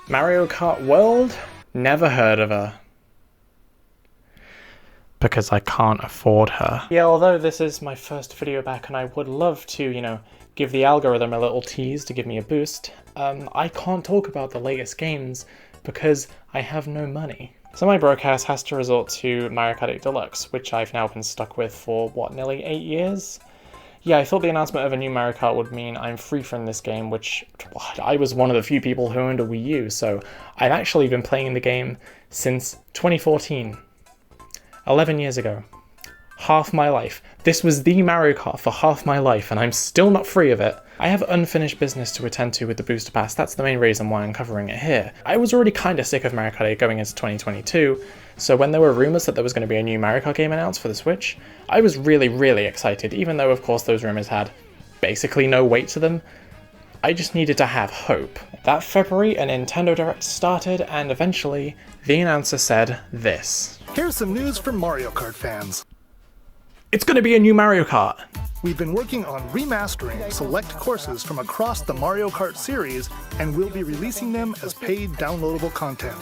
Mario Kart World? Never heard of her. Because I can't afford her. Yeah, although this is my first video back and I would love to, give the algorithm a little tease to give me a boost, I can't talk about the latest games because I have no money. So my broadcast has to resort to Mario Kart 8 Deluxe, which I've now been stuck with for, nearly 8 years? Yeah, I thought the announcement of a new Mario Kart would mean I'm free from this game, which I was one of the few people who owned a Wii U, so I've actually been playing the game since 2014. 11 years ago. Half my life. This was the Mario Kart for half my life, and I'm still not free of it. I have unfinished business to attend to with the booster pass. That's the main reason why I'm covering it here. I was already kinda sick of Mario Kart 8 going into 2022, so when there were rumours that there was going to be a new Mario Kart game announced for the Switch, I was really excited, even though of course those rumours had basically no weight to them. I just needed to have hope. That February, a Nintendo Direct started, and eventually, the announcer said this. Here's some news for Mario Kart fans. It's gonna be a new Mario Kart! We've been working on remastering select courses from across the Mario Kart series, and we'll be releasing them as paid downloadable content.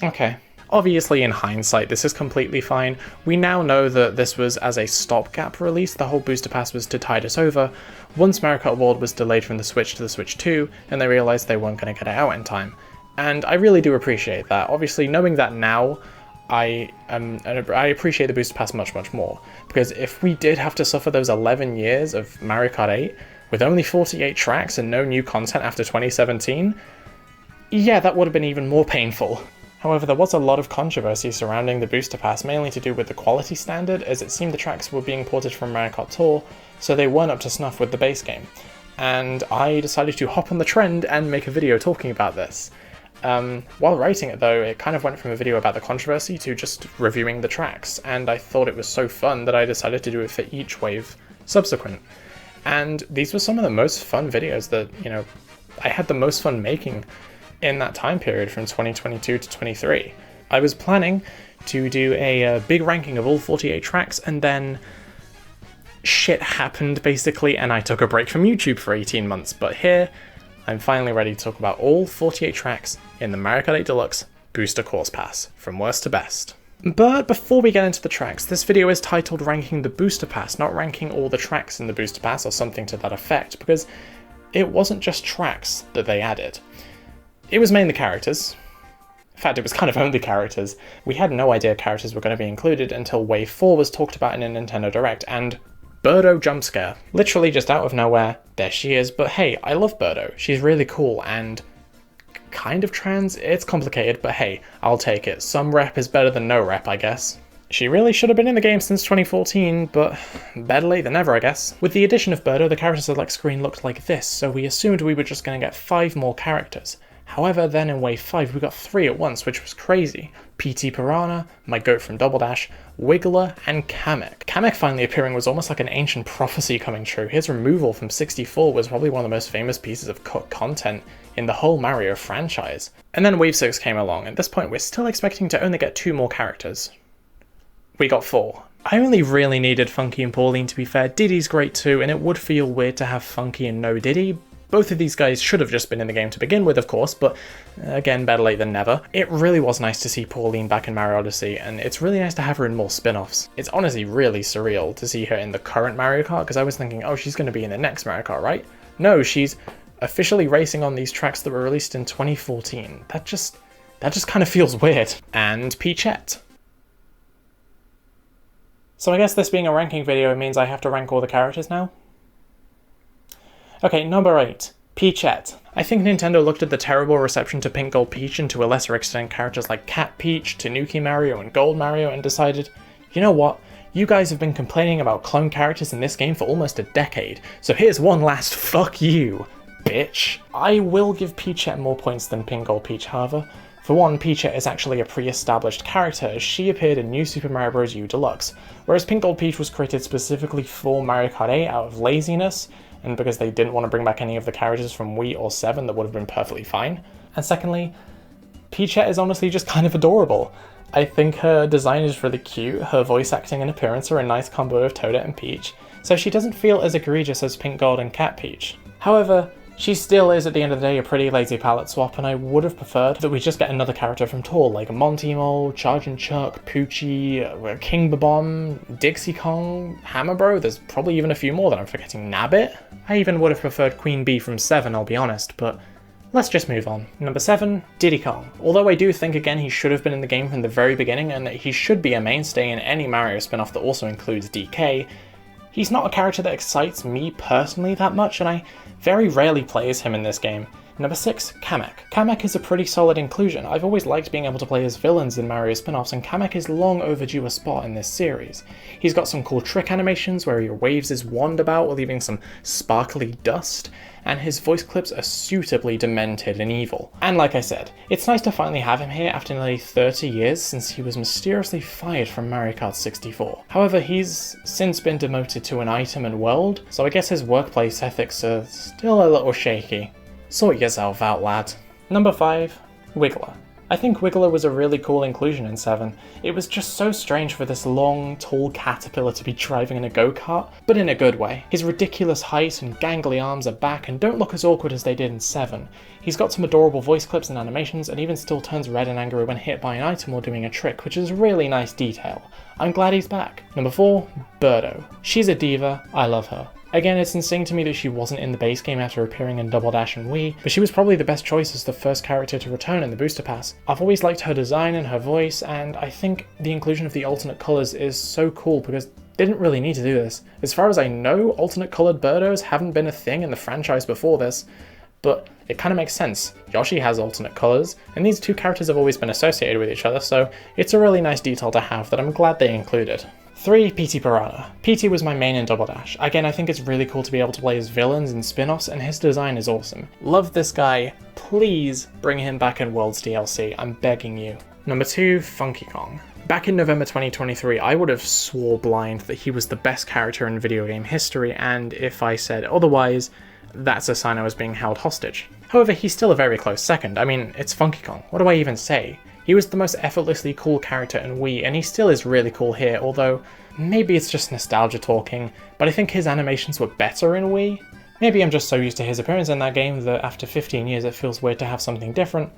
Okay. Obviously, in hindsight, this is completely fine. We now know that this was as a stopgap release. The whole booster pass was to tide us over. Once Mario Kart World was delayed from the Switch to the Switch 2, and they realized they weren't going to get it out in time. And I really do appreciate that. Obviously, knowing that now, I appreciate the booster pass much more. Because if we did have to suffer those 11 years of Mario Kart 8, with only 48 tracks and no new content after 2017, yeah, that would have been even more painful. However, there was a lot of controversy surrounding the booster pass, mainly to do with the quality standard, as it seemed the tracks were being ported from Mario Kart Tour, so they weren't up to snuff with the base game. And I decided to hop on the trend and make a video talking about this. While writing it though, it kind of went from a video about the controversy to just reviewing the tracks, and I thought it was so fun that I decided to do it for each wave subsequent. And these were some of the most fun videos that, I had the most fun making in that time period from 2022 to 23. I was planning to do a big ranking of all 48 tracks, and then shit happened basically, and I took a break from YouTube for 18 months, but here I'm finally ready to talk about all 48 tracks in the Mario Kart 8 Deluxe Booster Course Pass, from worst to best. But before we get into the tracks, this video is titled Ranking the Booster Pass, not ranking all the tracks in the Booster Pass or something to that effect, because it wasn't just tracks that they added. It was mainly characters. In fact, it was kind of only characters. We had no idea characters were going to be included until Wave 4 was talked about in a Nintendo Direct, and Birdo jump scare. Literally just out of nowhere, there she is, but hey, I love Birdo. She's really cool and kind of trans. It's complicated, but hey, I'll take it. Some rep is better than no rep, I guess. She really should have been in the game since 2014, but better late than never, I guess. With the addition of Birdo, the character select screen looked like this, so we assumed we were just going to get 5 more characters. However, then in Wave 5 we got 3 at once, which was crazy. PT Piranha, my goat from Double Dash, Wiggler, and Kamek. Kamek finally appearing was almost like an ancient prophecy coming true. His removal from 64 was probably one of the most famous pieces of cut content in the whole Mario franchise. And then Wave 6 came along. At this point we're still expecting to only get 2 more characters. We got 4. I only really needed Funky and Pauline, to be fair. Diddy's great too, and it would feel weird to have Funky and no Diddy. Both of these guys should have just been in the game to begin with, of course, but again, better late than never. It really was nice to see Pauline back in Mario Odyssey, and it's really nice to have her in more spin-offs. It's honestly really surreal to see her in the current Mario Kart, because I was thinking, oh, she's going to be in the next Mario Kart, right? No, she's officially racing on these tracks that were released in 2014. That just kind of feels weird. And Peachette. So I guess this being a ranking video means I have to rank all the characters now? Okay, number 8, Peachette. I think Nintendo looked at the terrible reception to Pink Gold Peach and to a lesser extent characters like Cat Peach, Tanuki Mario, and Gold Mario and decided, you know what, you guys have been complaining about clone characters in this game for almost a decade, so here's one last fuck you, bitch. I will give Peachette more points than Pink Gold Peach, however. For one, Peachette is actually a pre-established character, as she appeared in New Super Mario Bros. U Deluxe, whereas Pink Gold Peach was created specifically for Mario Kart 8 out of laziness, and because they didn't want to bring back any of the characters from Wii or 7 that would have been perfectly fine. And secondly, Peachette is honestly just kind of adorable. I think her design is really cute, her voice acting and appearance are a nice combo of Toadette and Peach, so she doesn't feel as egregious as Pink Gold and Cat Peach. However, She still is, at the end of the day, a pretty lazy palette swap, and I would have preferred that we just get another character from Tour, like Monty Mole, Chargin' Chuck, Poochie, King Babom, Dixie Kong, Hammer Bro. There's probably even a few more that I'm forgetting. Nabbit? I even would have preferred Queen Bee from 7, I'll be honest, but let's just move on. Number 7, Diddy Kong. Although I do think, again, he should have been in the game from the very beginning, and that he should be a mainstay in any Mario spin-off that also includes DK, he's not a character that excites me personally that much, and I very rarely play as him in this game. Number 6, Kamek. Kamek is a pretty solid inclusion. I've always liked being able to play as villains in Mario spin-offs, and Kamek is long overdue a spot in this series. He's got some cool trick animations where he waves his wand about, leaving some sparkly dust, and his voice clips are suitably demented and evil. And like I said, it's nice to finally have him here after nearly 30 years since he was mysteriously fired from Mario Kart 64. However, he's since been demoted to an item and world, so I guess his workplace ethics are still a little shaky. Sort yourself out, lad. Number 5, Wiggler. I think Wiggler was a really cool inclusion in 7. It was just so strange for this long, tall caterpillar to be driving in a go-kart, but in a good way. His ridiculous height and gangly arms are back and don't look as awkward as they did in 7. He's got some adorable voice clips and animations, and even still turns red and angry when hit by an item or doing a trick, which is really nice detail. I'm glad he's back. Number 4, Birdo. She's a diva, I love her. Again, it's insane to me that she wasn't in the base game after appearing in Double Dash and Wii, but she was probably the best choice as the first character to return in the Booster Pass. I've always liked her design and her voice, and I think the inclusion of the alternate colours is so cool because they didn't really need to do this. As far as I know, alternate coloured Birdos haven't been a thing in the franchise before this, but it kind of makes sense. Yoshi has alternate colours, and these two characters have always been associated with each other, so it's a really nice detail to have that I'm glad they included. 3, PT Piranha. PT was my main in Double Dash. Again, I think it's really cool to be able to play as villains in spin-offs, and his design is awesome. Love this guy. Please bring him back in Worlds DLC, I'm begging you. Number 2, Funky Kong. Back in November 2023, I would have swore blind that he was the best character in video game history, and if I said otherwise, that's a sign I was being held hostage. However, he's still a very close second. I mean, it's Funky Kong. What do I even say? He was the most effortlessly cool character in Wii, and he still is really cool here, although maybe it's just nostalgia talking, but I think his animations were better in Wii. Maybe I'm just so used to his appearance in that game that after 15 years it feels weird to have something different,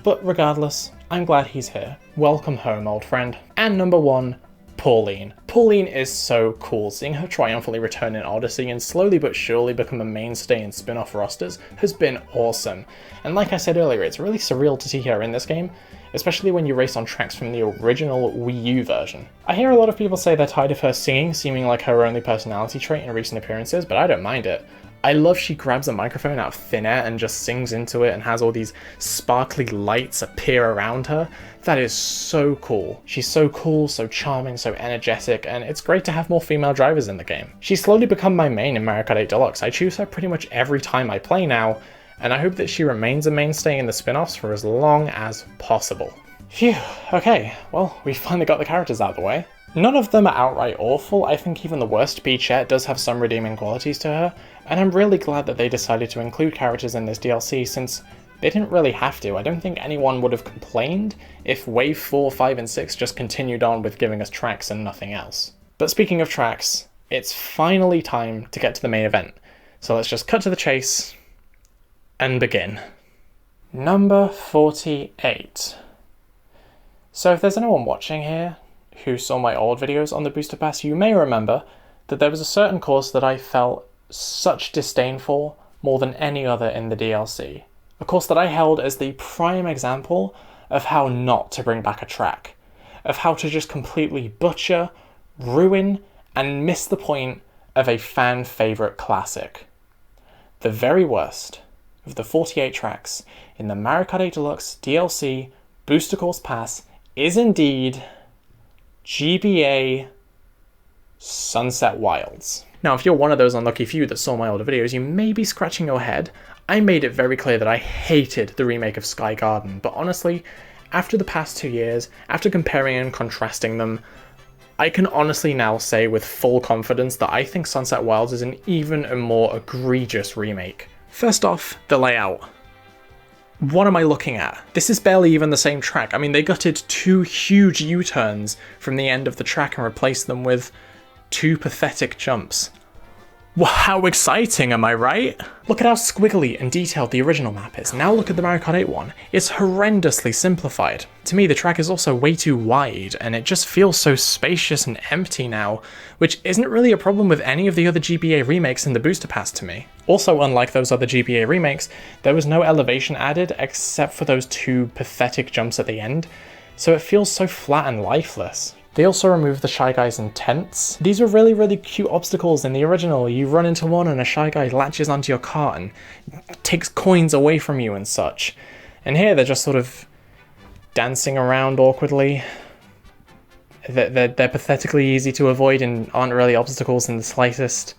but regardless, I'm glad he's here. Welcome home, old friend. And number 1, Pauline. Pauline is so cool. Seeing her triumphantly return in Odyssey and slowly but surely become a mainstay in spin-off rosters has been awesome. And like I said earlier, it's really surreal to see her in this game, especially when you race on tracks from the original Wii U version. I hear a lot of people say they're tired of her singing, seeming like her only personality trait in recent appearances, but I don't mind it. I love she grabs a microphone out of thin air and just sings into it and has all these sparkly lights appear around her. That is so cool. She's so cool, so charming, so energetic, and it's great to have more female drivers in the game. She's slowly become my main in Mario Kart 8 Deluxe. I choose her pretty much every time I play now, and I hope that she remains a mainstay in the spin-offs for as long as possible. Phew, okay, well, we finally got the characters out of the way. None of them are outright awful. I think even the worst Peachette does have some redeeming qualities to her, and I'm really glad that they decided to include characters in this DLC since they didn't really have to. I don't think anyone would have complained if Wave 4, 5, and 6 just continued on with giving us tracks and nothing else. But speaking of tracks, it's finally time to get to the main event, so let's just cut to the chase and begin. Number 48. So if there's anyone watching here who saw my old videos on the Booster Pass, you may remember that there was a certain course that I felt such disdain for more than any other in the DLC. A course that I held as the prime example of how not to bring back a track, of how to just completely butcher, ruin, and miss the point of a fan favourite classic. The very worst of the 48 tracks in the Mario Kart 8 Deluxe DLC Booster Course Pass is indeed GBA Sunset Wilds. Now, if you're one of those unlucky few that saw my older videos, you may be scratching your head. I made it very clear that I hated the remake of Sky Garden, but honestly, after the past 2 years, after comparing and contrasting them, I can honestly now say with full confidence that I think Sunset Wilds is an even a more egregious remake. First off, the layout. What am I looking at? This is barely even the same track. I mean, they gutted 2 huge U-turns from the end of the track and replaced them with 2 pathetic jumps. Well, how exciting, am I right? Look at how squiggly and detailed the original map is. Now look at the Mario Kart 8 one. It's horrendously simplified. To me, the track is also way too wide, and it just feels so spacious and empty now, which isn't really a problem with any of the other GBA remakes in the booster pass to me. Also, unlike those other GBA remakes, there was no elevation added except for those 2 pathetic jumps at the end, so it feels so flat and lifeless. They also removed the Shy Guys in tents. These were really cute obstacles in the original. You run into one and a Shy Guy latches onto your cart and takes coins away from you and such. And here they're just sort of dancing around awkwardly. They're pathetically easy to avoid and aren't really obstacles in the slightest.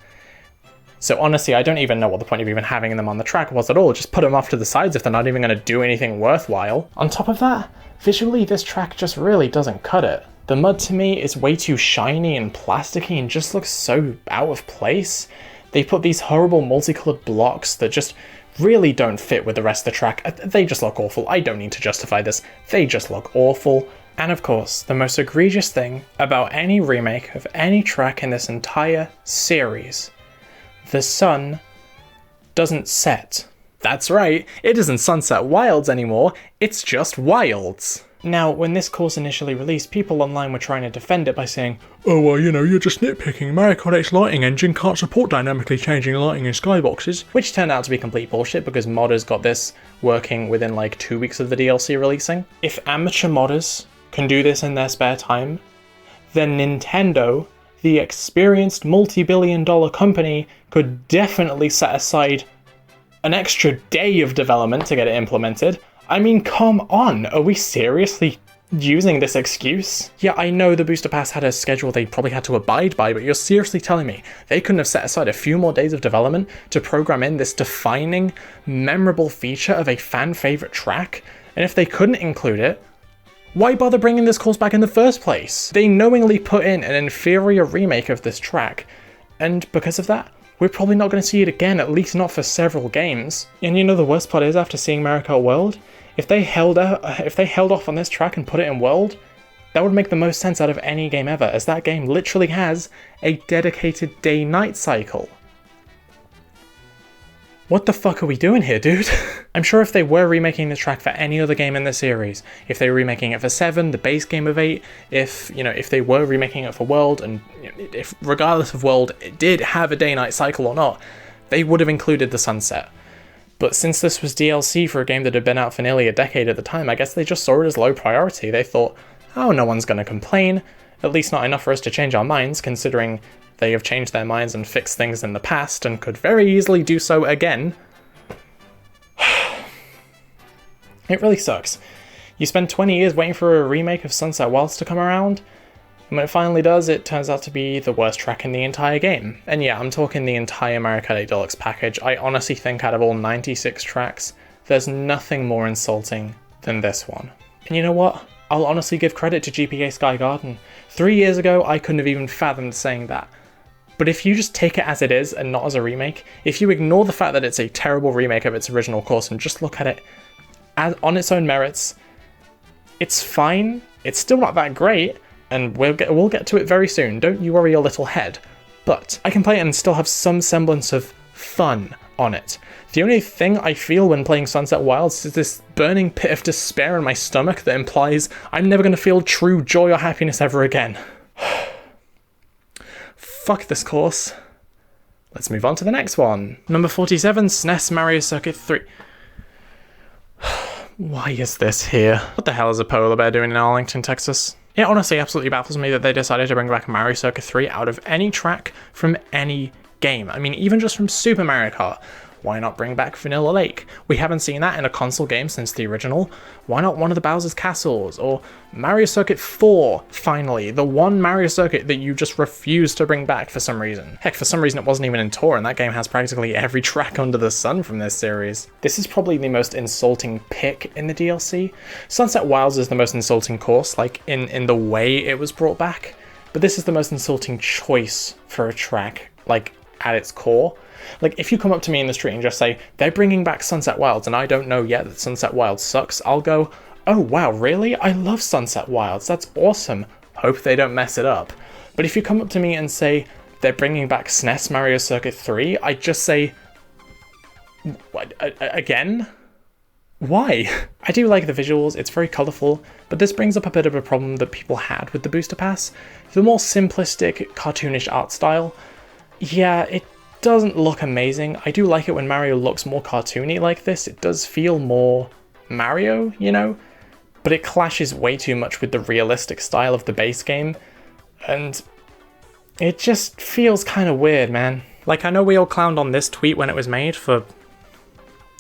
So honestly, I don't even know what the point of even having them on the track was at all. Just put them off to the sides if they're not even going to do anything worthwhile. On top of that, visually this track just really doesn't cut it. The mud to me is way too shiny and plasticky and just looks so out of place. They put these horrible multicolored blocks that just really don't fit with the rest of the track. They just look awful. I don't need to justify this. They just look awful. And of course, the most egregious thing about any remake of any track in this entire series, the sun doesn't set. That's right, it isn't Sunset Wilds anymore, it's just Wilds. Now, when this course initially released, people online were trying to defend it by saying, "Oh well, you know, you're just nitpicking, Mario Kart 8's lighting engine can't support dynamically changing lighting in skyboxes," which turned out to be complete bullshit because modders got this working within like 2 weeks of the DLC releasing. If amateur modders can do this in their spare time, then Nintendo, the experienced multi-billion-dollar company, could definitely set aside an extra day of development to get it implemented. I mean, come on, are we seriously using this excuse? Yeah, I know the booster pass had a schedule they probably had to abide by, but you're seriously telling me they couldn't have set aside a few more days of development to program in this defining, memorable feature of a fan favorite track? And if they couldn't include it, why bother bringing this course back in the first place? They knowingly put in an inferior remake of this track, and because of that, we're probably not going to see it again, at least not for several games. And you know the worst part is, after seeing Mario Kart World, if they held off on this track and put it in World, that would make the most sense out of any game ever, as that game literally has a dedicated day-night cycle. What the fuck are we doing here, dude? I'm sure if they were remaking this track for any other game in the series, if they were remaking it for 7, the base game of 8, if they were remaking it for World, and if regardless of World it did have a day-night cycle or not, they would have included the sunset. But since this was DLC for a game that had been out for nearly a decade at the time, I guess they just saw it as low priority. They thought, oh, no one's gonna complain, at least not enough for us to change our minds, considering they have changed their minds and fixed things in the past and could very easily do so again. It really sucks. You spend 20 years waiting for a remake of Sunset Wilds to come around, and when it finally does, it turns out to be the worst track in the entire game. And yeah, I'm talking the entire Mario Kart 8 Deluxe package. I honestly think out of all 96 tracks, there's nothing more insulting than this one. And you know what? I'll honestly give credit to GPA Sky Garden. 3 years ago, I couldn't have even fathomed saying that. But if you just take it as it is and not as a remake, if you ignore the fact that it's a terrible remake of its original course and just look at it as on its own merits, it's fine. It's still not that great, and we'll get to it very soon. Don't you worry your little head. But I can play it and still have some semblance of fun on it. The only thing I feel when playing Sunset Wilds is this burning pit of despair in my stomach that implies I'm never going to feel true joy or happiness ever again. Fuck this course. Let's move on to the next one. Number 47, SNES Mario Circuit 3. Why is this here? What the hell is a polar bear doing in Arlington, Texas? It honestly absolutely baffles me that they decided to bring back Mario Circuit 3 out of any track from any game. I mean, even just from Super Mario Kart. Why not bring back Vanilla Lake? We haven't seen that in a console game since the original. Why not one of the Bowser's Castles? Or Mario Circuit 4, finally. The one Mario Circuit that you just refused to bring back for some reason. Heck, for some reason it wasn't even in Tour, and that game has practically every track under the sun from this series. This is probably the most insulting pick in the DLC. Sunset Wilds is the most insulting course, like in the way it was brought back. But this is the most insulting choice for a track, like at its core. Like, if you come up to me in the street and just say, they're bringing back Sunset Wilds and I don't know yet that Sunset Wilds sucks, I'll go, oh wow, really? I love Sunset Wilds, that's awesome. Hope they don't mess it up. But if you come up to me and say, they're bringing back SNES Mario Circuit 3, I just say, again? Why? I do like the visuals, it's very colourful, but this brings up a bit of a problem that people had with the Booster Pass. The more simplistic, cartoonish art style, yeah, it doesn't look amazing. I do like it when Mario looks more cartoony like this. It does feel more Mario, you know? But it clashes way too much with the realistic style of the base game, and it just feels kind of weird, man. Like, I know we all clowned on this tweet when it was made for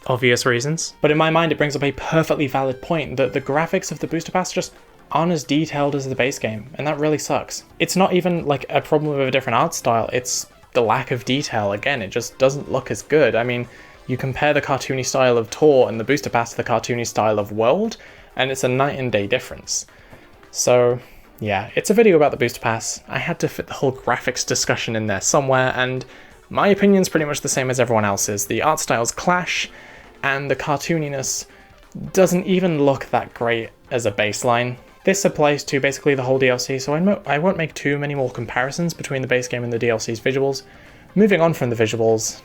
obvious reasons, but in my mind it brings up a perfectly valid point that the graphics of the Booster Pass just aren't as detailed as the base game, and that really sucks. It's not even like a problem with a different art style, it's the lack of detail. Again, it just doesn't look as good. I mean, you compare the cartoony style of Tour and the Booster Pass to the cartoony style of World, and it's a night and day difference. So yeah, it's a video about the Booster Pass. I had to fit the whole graphics discussion in there somewhere, and my opinion's pretty much the same as everyone else's. The art styles clash, and the cartooniness doesn't even look that great as a baseline. This applies to basically the whole DLC, so I won't make too many more comparisons between the base game and the DLC's visuals. Moving on from the visuals,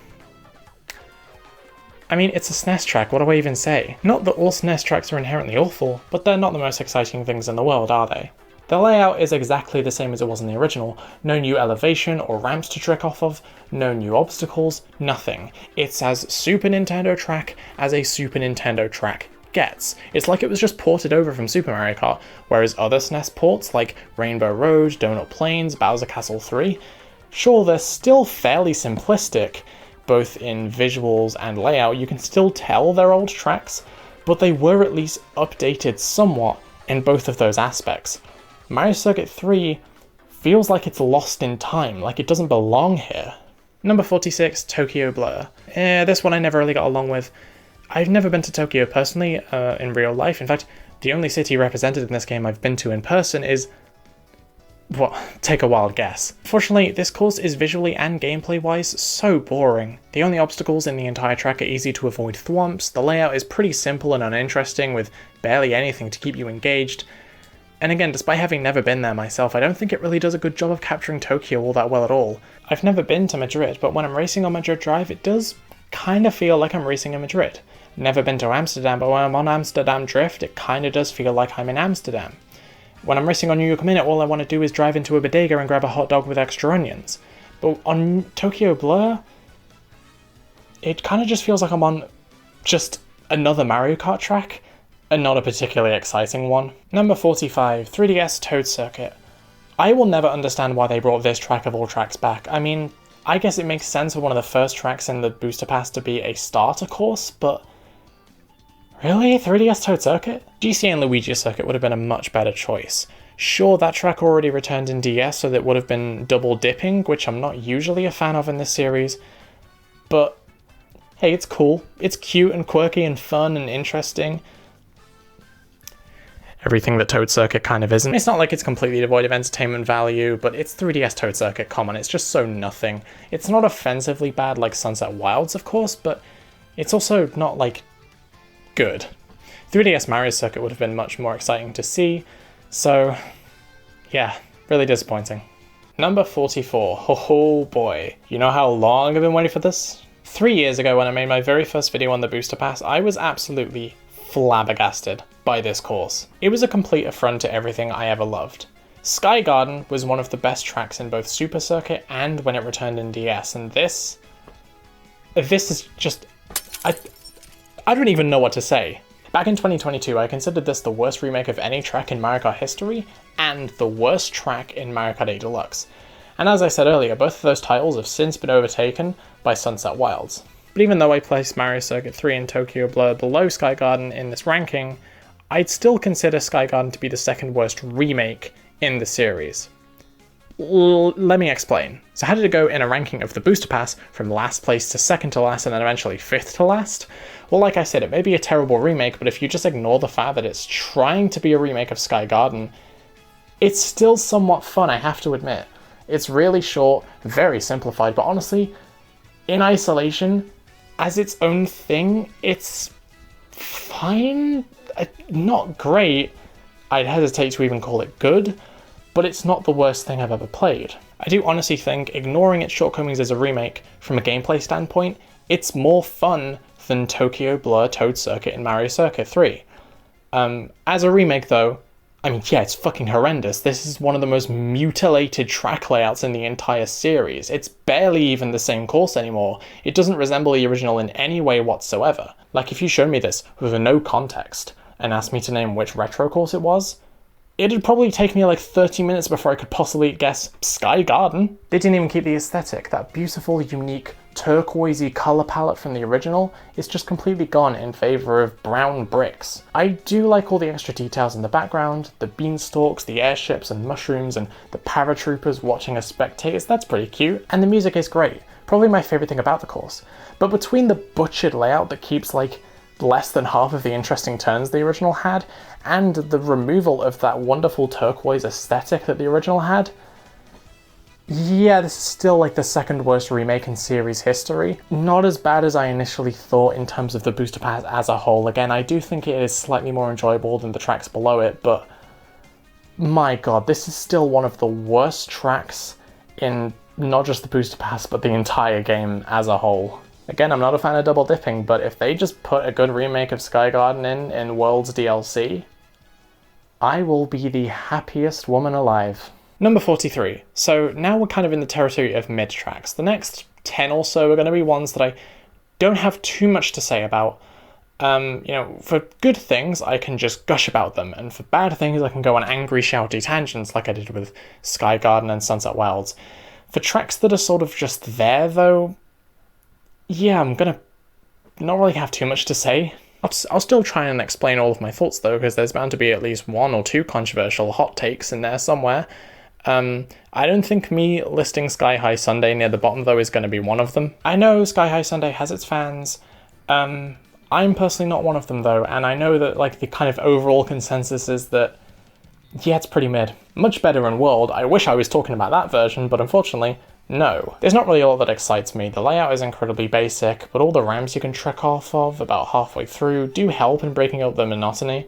I mean, it's a SNES track, what do I even say? Not that all SNES tracks are inherently awful, but they're not the most exciting things in the world, are they? The layout is exactly the same as it was in the original. No new elevation or ramps to trick off of, no new obstacles, nothing. It's as Super Nintendo track as a Super Nintendo track gets. It's like it was just ported over from Super Mario Kart, whereas other SNES ports like Rainbow Road, Donut Plains, Bowser Castle 3, sure, they're still fairly simplistic, both in visuals and layout. You can still tell they're old tracks, but they were at least updated somewhat in both of those aspects. Mario Circuit 3 feels like it's lost in time, like it doesn't belong here. Number 46, Tokyo Blur. This one I never really got along with. I've never been to Tokyo personally, in real life. In fact, the only city represented in this game I've been to in person is... well, take a wild guess. Fortunately, this course is visually and gameplay-wise so boring. The only obstacles in the entire track are easy to avoid thwomps, the layout is pretty simple and uninteresting with barely anything to keep you engaged. And again, despite having never been there myself, I don't think it really does a good job of capturing Tokyo all that well at all. I've never been to Madrid, but when I'm racing on Madrid Drive, it does kind of feel like I'm racing in Madrid. Never been to Amsterdam, but when I'm on Amsterdam Drift, it kind of does feel like I'm in Amsterdam. When I'm racing on New York Minute, all I want to do is drive into a bodega and grab a hot dog with extra onions. But on Tokyo Blur, it kind of just feels like I'm on just another Mario Kart track, and not a particularly exciting one. Number 45, 3DS Toad Circuit. I will never understand why they brought this track of all tracks back. I mean, I guess it makes sense for one of the first tracks in the Booster Pass to be a starter course, but... really? 3DS Toad Circuit? GC and Luigi Circuit would have been a much better choice. Sure, that track already returned in DS, so that would have been double dipping, which I'm not usually a fan of in this series, but hey, it's cool. It's cute and quirky and fun and interesting. Everything that Toad Circuit kind of isn't. It's not like it's completely devoid of entertainment value, but it's 3DS Toad Circuit, come on, it's just so nothing. It's not offensively bad like Sunset Wilds, of course, but it's also not, like, good. 3DS Mario Circuit would have been much more exciting to see, so yeah, really disappointing. Number 44, oh boy. You know how long I've been waiting for this? 3 years ago when I made my very first video on the Booster Pass, I was absolutely flabbergasted by this course. It was a complete affront to everything I ever loved. Sky Garden was one of the best tracks in both Super Circuit and when it returned in DS, and this is just... I don't even know what to say. Back in 2022, I considered this the worst remake of any track in Mario Kart history, and the worst track in Mario Kart 8 Deluxe. And as I said earlier, both of those titles have since been overtaken by Sunset Wilds. But even though I placed Mario Circuit 3 and Tokyo Blur below Sky Garden in this ranking, I'd still consider Sky Garden to be the second worst remake in the series. Let me explain. So how did it go in a ranking of the Booster Pass from last place to second to last and then eventually fifth to last? Well, like I said, it may be a terrible remake, but if you just ignore the fact that it's trying to be a remake of Sky Garden, it's still somewhat fun, I have to admit. It's really short, very simplified, but honestly, in isolation, as its own thing, it's fine. Not great. I'd hesitate to even call it good, but it's not the worst thing I've ever played. I do honestly think, ignoring its shortcomings as a remake, from a gameplay standpoint, it's more fun than Tokyo Blur Toad Circuit in Mario Circuit 3. As a remake though, I mean, yeah, it's fucking horrendous. This is one of the most mutilated track layouts in the entire series. It's barely even the same course anymore. It doesn't resemble the original in any way whatsoever. Like, if you showed me this with no context and asked me to name which retro course it was, it'd probably take me like 30 minutes before I could possibly guess Sky Garden. They didn't even keep the aesthetic. That beautiful, unique, turquoisey colour palette from the original is just completely gone in favour of brown bricks. I do like all the extra details in the background, the beanstalks, the airships and mushrooms, and the paratroopers watching us spectators. That's pretty cute. And the music is great. Probably my favourite thing about the course. But between the butchered layout that keeps like less than half of the interesting turns the original had, and the removal of that wonderful turquoise aesthetic that the original had, yeah, this is still like the second worst remake in series history. Not as bad as I initially thought in terms of the booster pass as a whole. Again, I do think it is slightly more enjoyable than the tracks below it, but my god, this is still one of the worst tracks in not just the booster pass, but the entire game as a whole. Again, I'm not a fan of double dipping, but if they just put a good remake of Sky Garden in Worlds DLC, I will be the happiest woman alive. Number 43. So now we're kind of in the territory of mid tracks. The next 10 or so are going to be ones that I don't have too much to say about. For good things, I can just gush about them, and for bad things, I can go on angry, shouty tangents like I did with Sky Garden and Sunset Wilds. For tracks that are sort of just there, though, yeah, I'm gonna not really have too much to say. I'll still try and explain all of my thoughts, though, because there's bound to be at least one or two controversial hot takes in there somewhere. I don't think me listing Sky High Sunday near the bottom, though, is going to be one of them. I know Sky High Sunday has its fans. I'm personally not one of them, though, and I know that like the kind of overall consensus is that, yeah, it's pretty mid. Much better in World. I wish I was talking about that version, but unfortunately, no. There's not really a lot that excites me. The layout is incredibly basic, but all the ramps you can trek off of about halfway through do help in breaking up the monotony.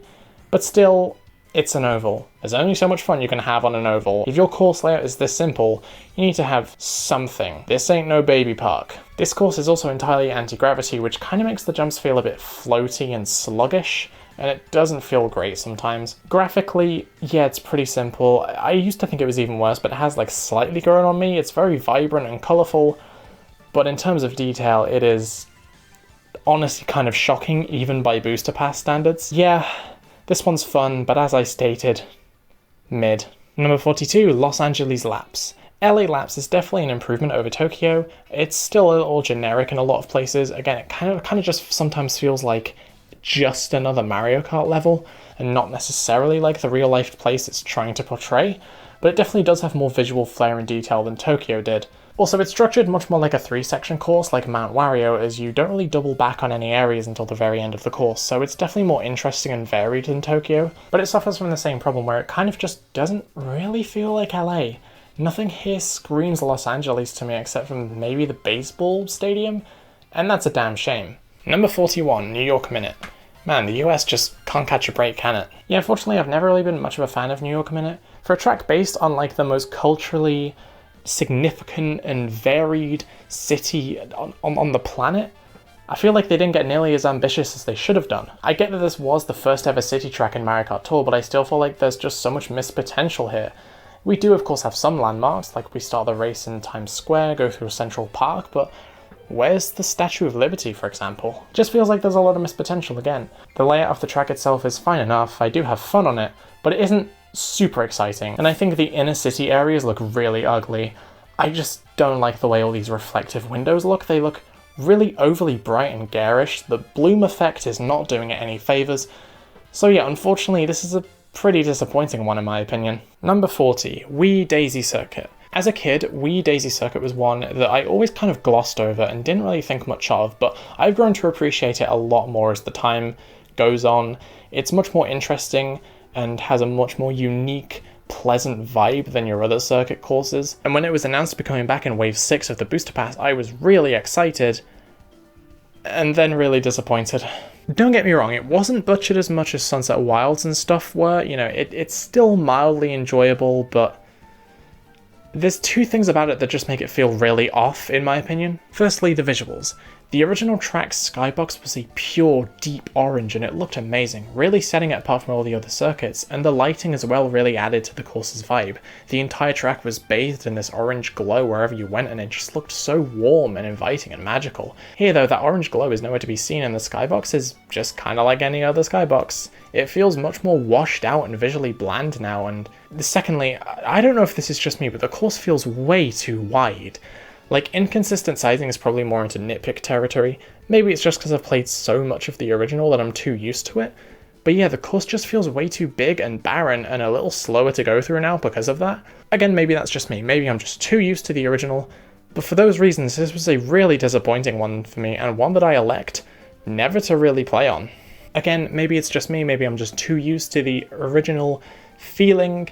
But still, it's an oval. There's only so much fun you can have on an oval. If your course layout is this simple, you need to have something. This ain't no baby park. This course is also entirely anti-gravity, which kind of makes the jumps feel a bit floaty and sluggish, and it doesn't feel great sometimes. Graphically, yeah, it's pretty simple. I used to think it was even worse, but it has like slightly grown on me. It's very vibrant and colourful, but in terms of detail, it is honestly kind of shocking, even by booster pass standards. Yeah, this one's fun, but as I stated, mid. Number 42, Los Angeles Laps. LA Laps is definitely an improvement over Tokyo. It's still a little generic in a lot of places. Again, it kind of just sometimes feels like just another Mario Kart level, and not necessarily like the real life place it's trying to portray, but it definitely does have more visual flair and detail than Tokyo did. Also, it's structured much more like a 3-section course like Mount Wario, as you don't really double back on any areas until the very end of the course, so it's definitely more interesting and varied than Tokyo, but it suffers from the same problem where it kind of just doesn't really feel like LA. Nothing here screams Los Angeles to me except from maybe the baseball stadium, and that's a damn shame. Number 41, New York Minute. Man, the US just can't catch a break, can it? Yeah, unfortunately, I've never really been much of a fan of New York Minute. For a track based on like the most culturally significant and varied city on the planet, I feel like they didn't get nearly as ambitious as they should have done. I get that this was the first ever city track in Mario Kart Tour, but I still feel like there's just so much missed potential here. We do, of course, have some landmarks, like we start the race in Times Square, go through Central Park, but where's the Statue of Liberty, for example? Just feels like there's a lot of missed potential again. The layout of the track itself is fine enough, I do have fun on it, but it isn't super exciting, and I think the inner city areas look really ugly. I just don't like the way all these reflective windows look. They look really overly bright and garish. The bloom effect is not doing it any favours. So yeah, unfortunately, this is a pretty disappointing one in my opinion. Number 40, Wii Daisy Circuit. As a kid, Wii Daisy Circuit was one that I always kind of glossed over and didn't really think much of, but I've grown to appreciate it a lot more as the time goes on. It's much more interesting and has a much more unique, pleasant vibe than your other circuit courses. And when it was announced to be coming back in Wave 6 of the Booster Pass, I was really excited, and then really disappointed. Don't get me wrong, it wasn't butchered as much as Sunset Wilds and stuff were, you know, it's still mildly enjoyable, but there's two things about it that just make it feel really off, in my opinion. Firstly, the visuals. The original track's skybox was a pure, deep orange and it looked amazing, really setting it apart from all the other circuits, and the lighting as well really added to the course's vibe. The entire track was bathed in this orange glow wherever you went and it just looked so warm and inviting and magical. Here though, that orange glow is nowhere to be seen and the skybox is just kinda like any other skybox. It feels much more washed out and visually bland now, and secondly, I don't know if this is just me, but the course feels way too wide. Like, inconsistent sizing is probably more into nitpick territory. Maybe it's just because I've played so much of the original that I'm too used to it. But yeah, the course just feels way too big and barren and a little slower to go through now because of that. Again, maybe that's just me. Maybe I'm just too used to the original. But for those reasons, this was a really disappointing one for me, and one that I elect never to really play on. Again, maybe it's just me. Maybe I'm just too used to the original feeling.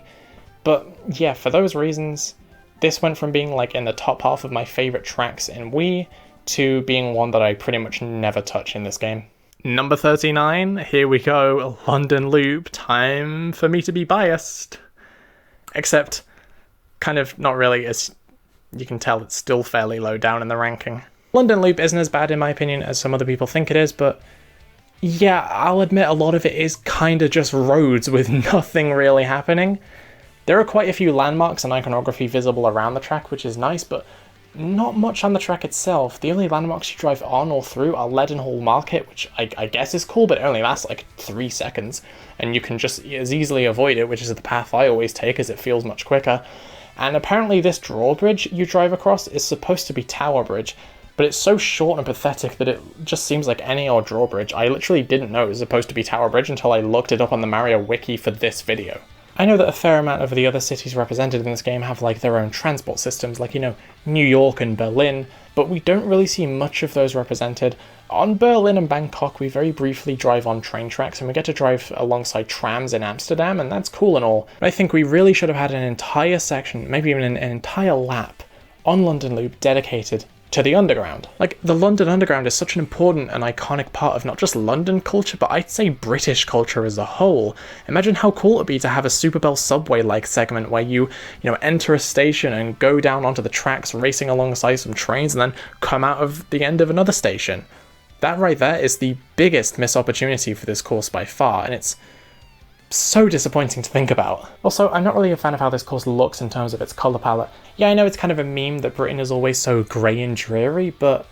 But yeah, for those reasons, this went from being like in the top half of my favourite tracks in Wii to being one that I pretty much never touch in this game. Number 39, here we go, London Loop, time for me to be biased. Except, kind of not really, as you can tell it's still fairly low down in the ranking. London Loop isn't as bad in my opinion as some other people think it is, but yeah, I'll admit a lot of it is kinda just roads with nothing really happening. There are quite a few landmarks and iconography visible around the track, which is nice, but not much on the track itself. The only landmarks you drive on or through are Leadenhall Market, which I guess is cool, but it only lasts like 3 seconds, and you can just as easily avoid it, which is the path I always take as it feels much quicker. And apparently this drawbridge you drive across is supposed to be Tower Bridge, but it's so short and pathetic that it just seems like any old drawbridge. I literally didn't know it was supposed to be Tower Bridge until I looked it up on the Mario Wiki for this video. I know that a fair amount of the other cities represented in this game have like their own transport systems, like, you know, New York and Berlin, but we don't really see much of those represented. On Berlin and Bangkok, we very briefly drive on train tracks and we get to drive alongside trams in Amsterdam, and that's cool and all. But I think we really should have had an entire section, maybe even an entire lap, on London Loop dedicated to the Underground. Like, the London Underground is such an important and iconic part of not just London culture, but I'd say British culture as a whole. Imagine how cool it'd be to have a Super Bell subway-like segment where you enter a station and go down onto the tracks racing alongside some trains and then come out of the end of another station. That right there is the biggest missed opportunity for this course by far, and it's so disappointing to think about. Also, I'm not really a fan of how this course looks in terms of its colour palette. Yeah, I know it's kind of a meme that Britain is always so grey and dreary, but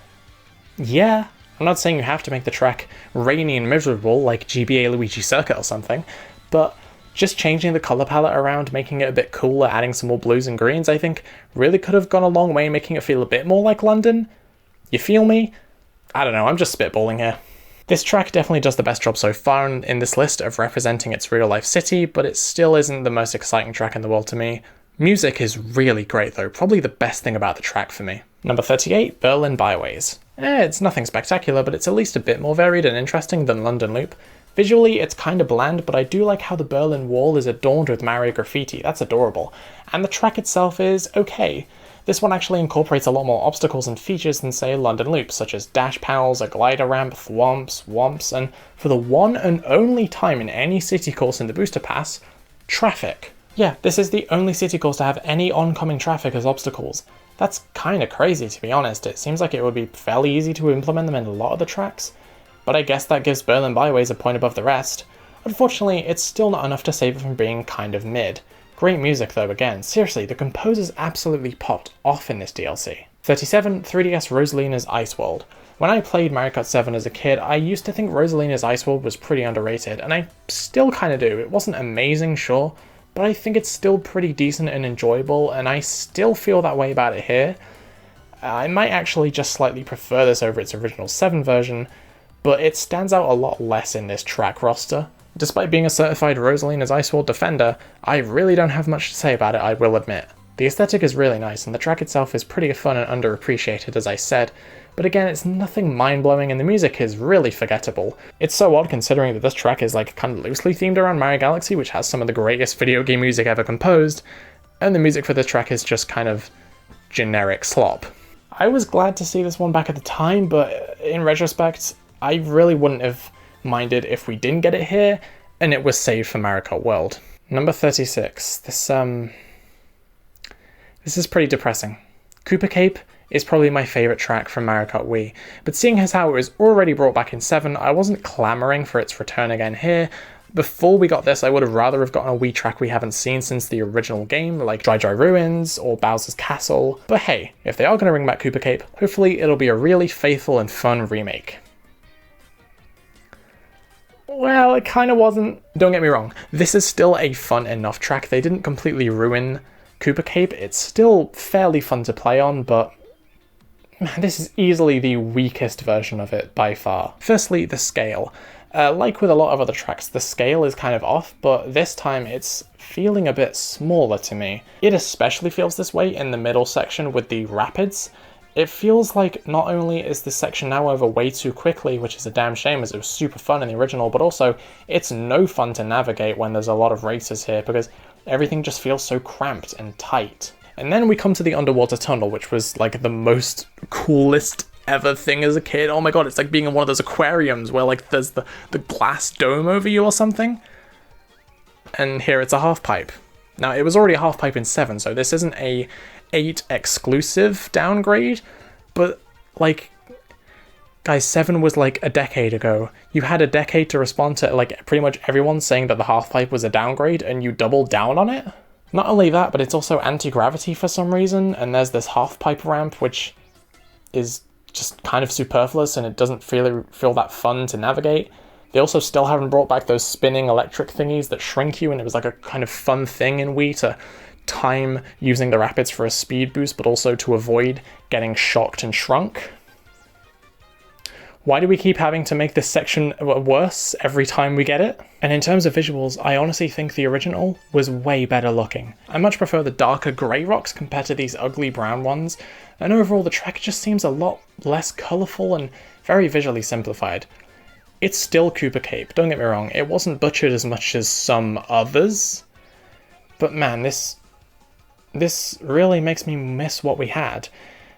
yeah, I'm not saying you have to make the track rainy and miserable like GBA Luigi Circuit or something, but just changing the colour palette around, making it a bit cooler, adding some more blues and greens, I think really could have gone a long way in making it feel a bit more like London. You feel me? I don't know, I'm just spitballing here. This track definitely does the best job so far in this list of representing its real-life city, but it still isn't the most exciting track in the world to me. Music is really great though, probably the best thing about the track for me. Number 38, Berlin Byways. It's nothing spectacular, but it's at least a bit more varied and interesting than London Loop. Visually, it's kinda bland, but I do like how the Berlin Wall is adorned with Mario graffiti, that's adorable. And the track itself is okay. This one actually incorporates a lot more obstacles and features than, say, London Loop, such as dash panels, a glider ramp, thwomps, and for the one and only time in any city course in the booster pass, traffic. Yeah, this is the only city course to have any oncoming traffic as obstacles. That's kinda crazy, to be honest. It seems like it would be fairly easy to implement them in a lot of the tracks, but I guess that gives Berlin Byways a point above the rest. Unfortunately, it's still not enough to save it from being kind of mid. Great music though again, seriously, the composers absolutely popped off in this DLC. 37, 3DS Rosalina's Ice World. When I played Mario Kart 7 as a kid, I used to think Rosalina's Ice World was pretty underrated, and I still kinda do. It wasn't amazing, sure, but I think it's still pretty decent and enjoyable, and I still feel that way about it here. I might actually just slightly prefer this over its original 7 version, but it stands out a lot less in this track roster. Despite being a certified Rosalina's Ice World defender, I really don't have much to say about it, I will admit. The aesthetic is really nice, and the track itself is pretty fun and underappreciated, as I said, but again, it's nothing mind-blowing and the music is really forgettable. It's so odd considering that this track is like kind of loosely themed around Mario Galaxy, which has some of the greatest video game music ever composed, and the music for this track is just kind of generic slop. I was glad to see this one back at the time, but in retrospect, I really wouldn't have minded if we didn't get it here, and it was saved for Mario Kart World. Number 36. This is pretty depressing. Cooper Cape is probably my favourite track from Mario Kart Wii, but seeing as how it was already brought back in 7, I wasn't clamouring for its return again here. Before we got this, I would have rather have gotten a Wii track we haven't seen since the original game, like Dry Dry Ruins or Bowser's Castle. But hey, if they are going to bring back Cooper Cape, hopefully it'll be a really faithful and fun remake. Well, it kind of wasn't. Don't get me wrong, this is still a fun enough track. They didn't completely ruin Cooper Cape. It's still fairly fun to play on, but man, this is easily the weakest version of it by far. Firstly, the scale. Like with a lot of other tracks, the scale is kind of off, but this time it's feeling a bit smaller to me. It especially feels this way in the middle section with the rapids. It feels like not only is this section now over way too quickly, which is a damn shame as it was super fun in the original, but also it's no fun to navigate when there's a lot of racers here because everything just feels so cramped and tight. And then we come to the underwater tunnel, which was like the most coolest ever thing as a kid. Oh my god, it's like being in one of those aquariums where like there's the glass dome over you or something. And here it's a half pipe. Now it was already a half pipe in 7, so this isn't a 8 exclusive downgrade, but like, guys, 7 was like a decade ago. You had a decade to respond to like pretty much everyone saying that the half pipe was a downgrade and you doubled down on it. Not only that, but it's also anti-gravity for some reason, and there's this half pipe ramp which is just kind of superfluous and it doesn't feel that fun to navigate. They also still haven't brought back those spinning electric thingies that shrink you, and it was like a kind of fun thing in Wii to time using the rapids for a speed boost, but also to avoid getting shocked and shrunk. Why do we keep having to make this section worse every time we get it? And in terms of visuals, I honestly think the original was way better looking. I much prefer the darker grey rocks compared to these ugly brown ones, and overall the track just seems a lot less colourful and very visually simplified. It's still Cooper Cape, don't get me wrong, it wasn't butchered as much as some others, but man, this really makes me miss what we had.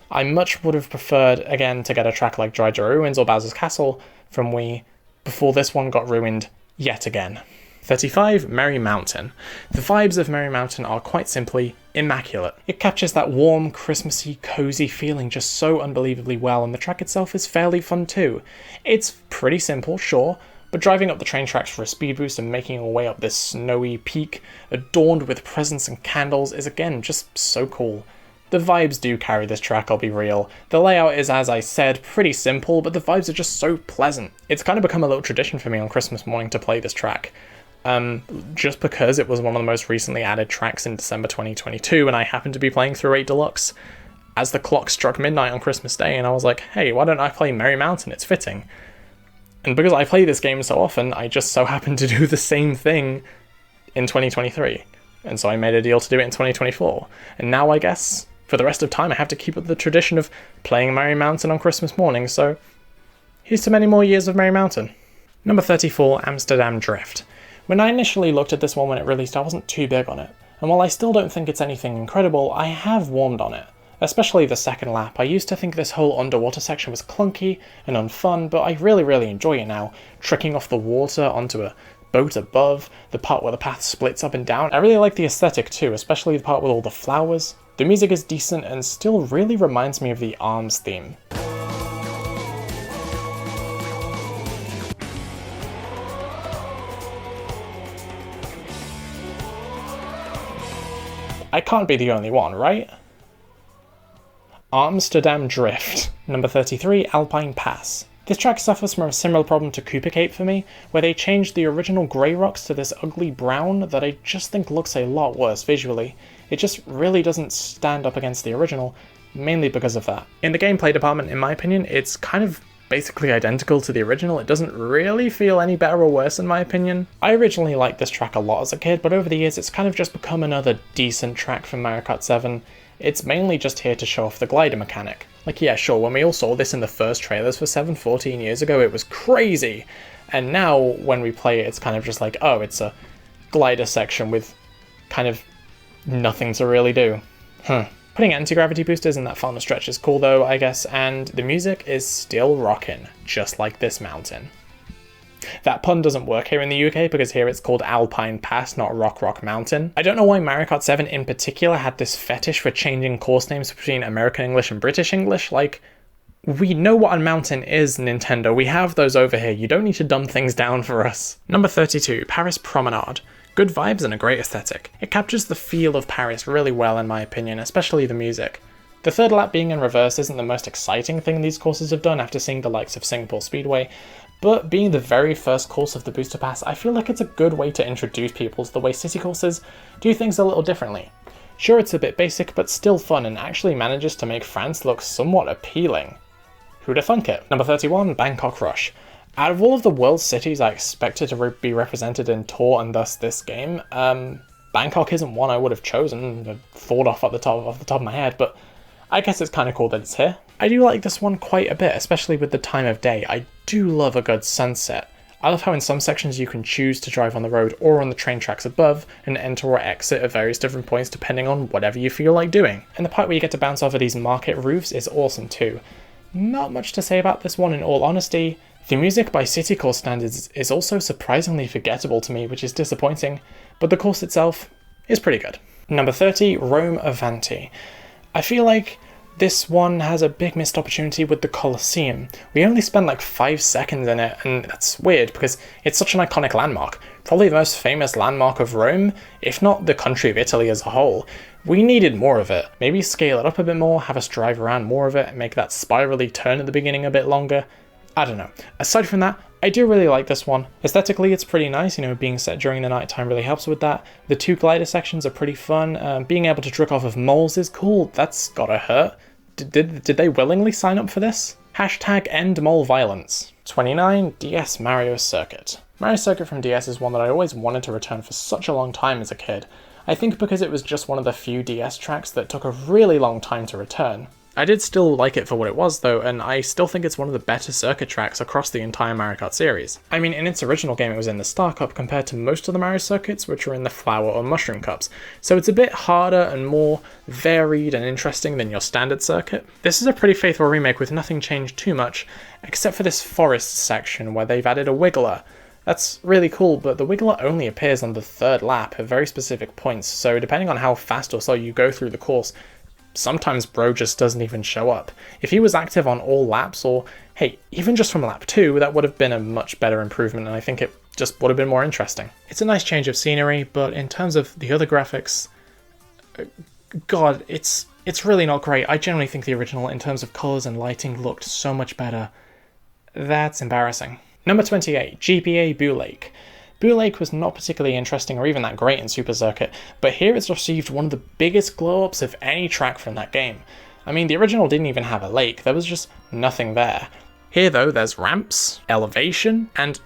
I much would have preferred, again, to get a track like Dry Dry Ruins or Bowser's Castle from Wii before this one got ruined yet again. 35, Merry Mountain. The vibes of Merry Mountain are quite simply immaculate. It captures that warm, Christmassy, cozy feeling just so unbelievably well, and the track itself is fairly fun too. It's pretty simple, sure, but driving up the train tracks for a speed boost and making our way up this snowy peak, adorned with presents and candles, is again just so cool. The vibes do carry this track, I'll be real. The layout is, as I said, pretty simple, but the vibes are just so pleasant. It's kind of become a little tradition for me on Christmas morning to play this track. Just because it was one of the most recently added tracks in December 2022, and I happened to be playing through 8 Deluxe as the clock struck midnight on Christmas Day, and I was like, hey, why don't I play Merry Mountain? It's fitting. And because I play this game so often, I just so happened to do the same thing in 2023. And so I made a deal to do it in 2024. And now I guess for the rest of time I have to keep up the tradition of playing Merry Mountain on Christmas morning, so here's to many more years of Merry Mountain. Number 34, Amsterdam Drift. When I initially looked at this one when it released, I wasn't too big on it. And while I still don't think it's anything incredible, I have warmed on it. Especially the second lap. I used to think this whole underwater section was clunky and unfun, but I really enjoy it now. Tricking off the water onto a boat above, the part where the path splits up and down. I really like the aesthetic too, especially the part with all the flowers. The music is decent and still really reminds me of the ARMS theme. I can't be the only one, right? Amsterdam Drift. Number 33, Alpine Pass. This track suffers from a similar problem to Cooper Cape for me, where they changed the original grey rocks to this ugly brown that I just think looks a lot worse visually. It just really doesn't stand up against the original, mainly because of that. In the gameplay department, in my opinion, it's kind of basically identical to the original. It doesn't really feel any better or worse in my opinion. I originally liked this track a lot as a kid, but over the years it's kind of just become another decent track from Mario Kart 7. It's mainly just here to show off the glider mechanic. Like, yeah, sure, when we all saw this in the first trailers for 7 14 years ago, it was crazy! And now, when we play it, it's kind of just like, oh, it's a glider section with kind of nothing to really do. Putting anti-gravity boosters in that final stretch is cool though, I guess, and the music is still rockin', just like this mountain. That pun doesn't work here in the UK because here it's called Alpine Pass, not Rock Mountain. I don't know why Mario Kart 7 in particular had this fetish for changing course names between American English and British English. Like, we know what a mountain is, Nintendo. We have those over here. You don't need to dumb things down for us. Number 32, Paris Promenade. Good vibes and a great aesthetic. It captures the feel of Paris really well in my opinion, especially the music. The third lap being in reverse isn't the most exciting thing these courses have done after seeing the likes of Singapore Speedway, but being the very first course of the Booster Pass, I feel like it's a good way to introduce people to the way city courses do things a little differently. Sure, it's a bit basic, but still fun and actually manages to make France look somewhat appealing. Who'da thunk it? Number 31, Bangkok Rush. Out of all of the world's cities I expected to be represented in Tour and thus this game, Bangkok isn't one I would have chosen, thought off the top of my head, but I guess it's kind of cool that it's here. I do like this one quite a bit, especially with the time of day. I do love a good sunset. I love how in some sections you can choose to drive on the road or on the train tracks above and enter or exit at various different points depending on whatever you feel like doing. And the part where you get to bounce off of these market roofs is awesome too. Not much to say about this one in all honesty. The music by City Course standards is also surprisingly forgettable to me, which is disappointing, but the course itself is pretty good. Number 30, Rome Avanti. I feel like this one has a big missed opportunity with the Colosseum. We only spend like 5 seconds in it, and that's weird because it's such an iconic landmark. Probably the most famous landmark of Rome, if not the country of Italy as a whole. We needed more of it. Maybe scale it up a bit more, have us drive around more of it, make that spirally turn at the beginning a bit longer. I don't know. Aside from that, I do really like this one. Aesthetically, it's pretty nice, being set during the night time really helps with that. The 2 glider sections are pretty fun. Being able to trick off of moles is cool. That's gotta hurt. Did they willingly sign up for this? Hashtag end mole violence. 29, DS Mario Circuit. Mario Circuit from DS is one that I always wanted to return for such a long time as a kid. I think because it was just one of the few DS tracks that took a really long time to return. I did still like it for what it was though, and I still think it's one of the better circuit tracks across the entire Mario Kart series. I mean, in its original game it was in the Star Cup compared to most of the Mario circuits, which were in the Flower or Mushroom Cups, so it's a bit harder and more varied and interesting than your standard circuit. This is a pretty faithful remake with nothing changed too much, except for this forest section where they've added a wiggler. That's really cool, but the wiggler only appears on the 3rd lap at very specific points, so depending on how fast or slow you go through the course, sometimes bro just doesn't even show up. If he was active on all laps, or hey, even just from lap 2, that would have been a much better improvement, and I think it just would have been more interesting. It's a nice change of scenery, but in terms of the other graphics, God, it's really not great. I generally think the original, in terms of colours and lighting, looked so much better. That's embarrassing. Number 28, GBA Boo Lake. Boo Lake was not particularly interesting or even that great in Super Circuit, but here it's received one of the biggest glow-ups of any track from that game. I mean, the original didn't even have a lake, there was just nothing there. Here though, there's ramps, elevation, and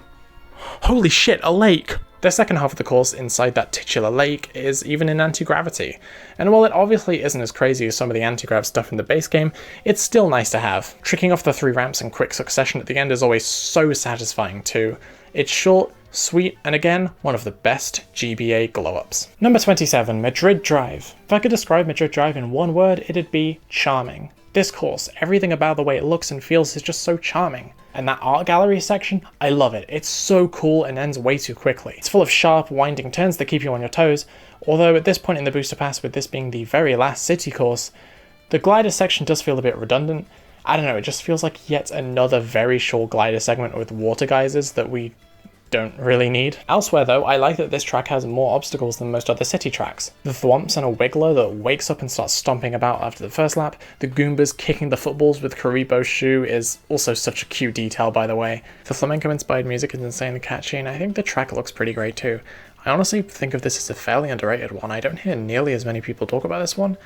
holy shit, a lake! The second half of the course inside that titular lake is even in anti-gravity, and while it obviously isn't as crazy as some of the anti-grav stuff in the base game, it's still nice to have. Tricking off the 3 ramps in quick succession at the end is always so satisfying too. It's short, sweet, and again, one of the best GBA glow-ups. Number 27, Madrid Drive. If I could describe Madrid Drive in one word, it'd be charming. This course, everything about the way it looks and feels is just so charming. And that art gallery section, I love it. It's so cool and ends way too quickly. It's full of sharp, winding turns that keep you on your toes, although at this point in the Booster Pass, with this being the very last city course, the glider section does feel a bit redundant. I don't know, it just feels like yet another very short glider segment with water geysers that we don't really need. Elsewhere though, I like that this track has more obstacles than most other city tracks. The thwomps and a wiggler that wakes up and starts stomping about after the first lap, the Goombas kicking the footballs with Karibo's shoe is also such a cute detail by the way. The flamenco inspired music is insanely catchy and I think the track looks pretty great too. I honestly think of this as a fairly underrated one. I don't hear nearly as many people talk about this one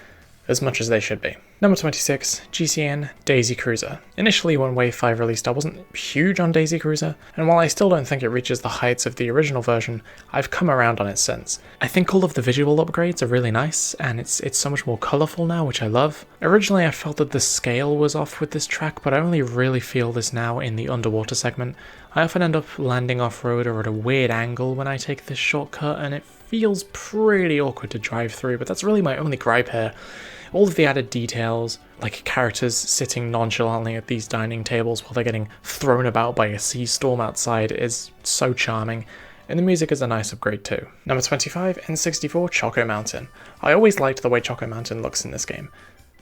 as much as they should be. Number 26, GCN Daisy Cruiser. Initially when Wave 5 released I wasn't huge on Daisy Cruiser, and while I still don't think it reaches the heights of the original version, I've come around on it since. I think all of the visual upgrades are really nice, and it's so much more colourful now, which I love. Originally I felt that the scale was off with this track, but I only really feel this now in the underwater segment. I often end up landing off-road or at a weird angle when I take this shortcut, and it feels pretty awkward to drive through, but that's really my only gripe here. All of the added details, like characters sitting nonchalantly at these dining tables while they're getting thrown about by a sea storm outside, is so charming. And the music is a nice upgrade too. Number 25, N64 Choco Mountain. I always liked the way Choco Mountain looks in this game.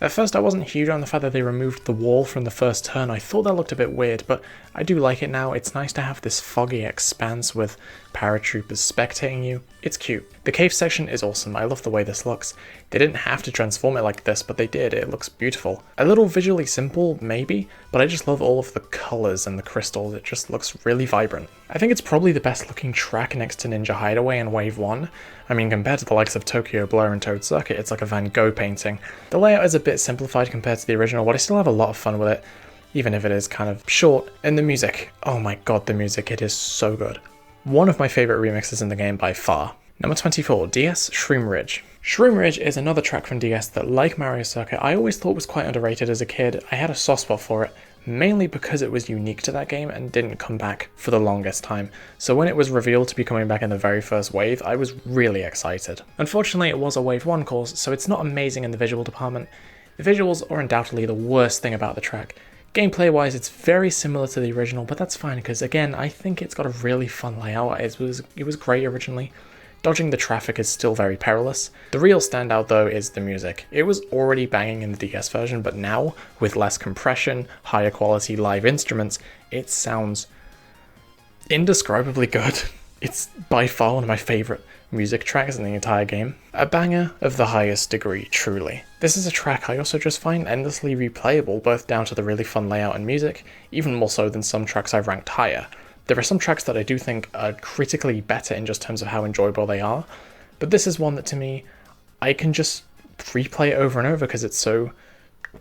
At first I wasn't huge on the fact that they removed the wall from the first turn. I thought that looked a bit weird, but I do like it now. It's nice to have this foggy expanse with paratroopers spectating you. It's cute. The cave section is awesome. I love the way this looks. They didn't have to transform it like this, but they did. It looks beautiful. A little visually simple, maybe, but I just love all of the colors and the crystals. It just looks really vibrant. I think it's probably the best looking track next to Ninja Hideaway and Wave 1. I mean, compared to the likes of Tokyo Blur and Toad Circuit, it's like a Van Gogh painting. The layout is a bit simplified compared to the original, but I still have a lot of fun with it, even if it is kind of short. And the music, oh my god, the music, it is so good. One of my favourite remixes in the game by far. Number 24, DS Shroom Ridge. Shroom Ridge is another track from DS that, like Mario Circuit, I always thought was quite underrated as a kid. I had a soft spot for it, mainly because it was unique to that game and didn't come back for the longest time. So when it was revealed to be coming back in the very first wave, I was really excited. Unfortunately, it was a Wave 1 course, so it's not amazing in the visual department. The visuals are undoubtedly the worst thing about the track. Gameplay-wise, it's very similar to the original, but that's fine because, again, I think it's got a really fun layout. It was great originally. Dodging the traffic is still very perilous. The real standout though is the music. It was already banging in the DS version, but now, with less compression, higher quality live instruments, it sounds indescribably good. It's by far one of my favourite music tracks in the entire game. A banger of the highest degree, truly. This is a track I also just find endlessly replayable, both down to the really fun layout and music, even more so than some tracks I've ranked higher. There are some tracks that I do think are critically better in just terms of how enjoyable they are, but this is one that to me, I can just replay it over and over because it's so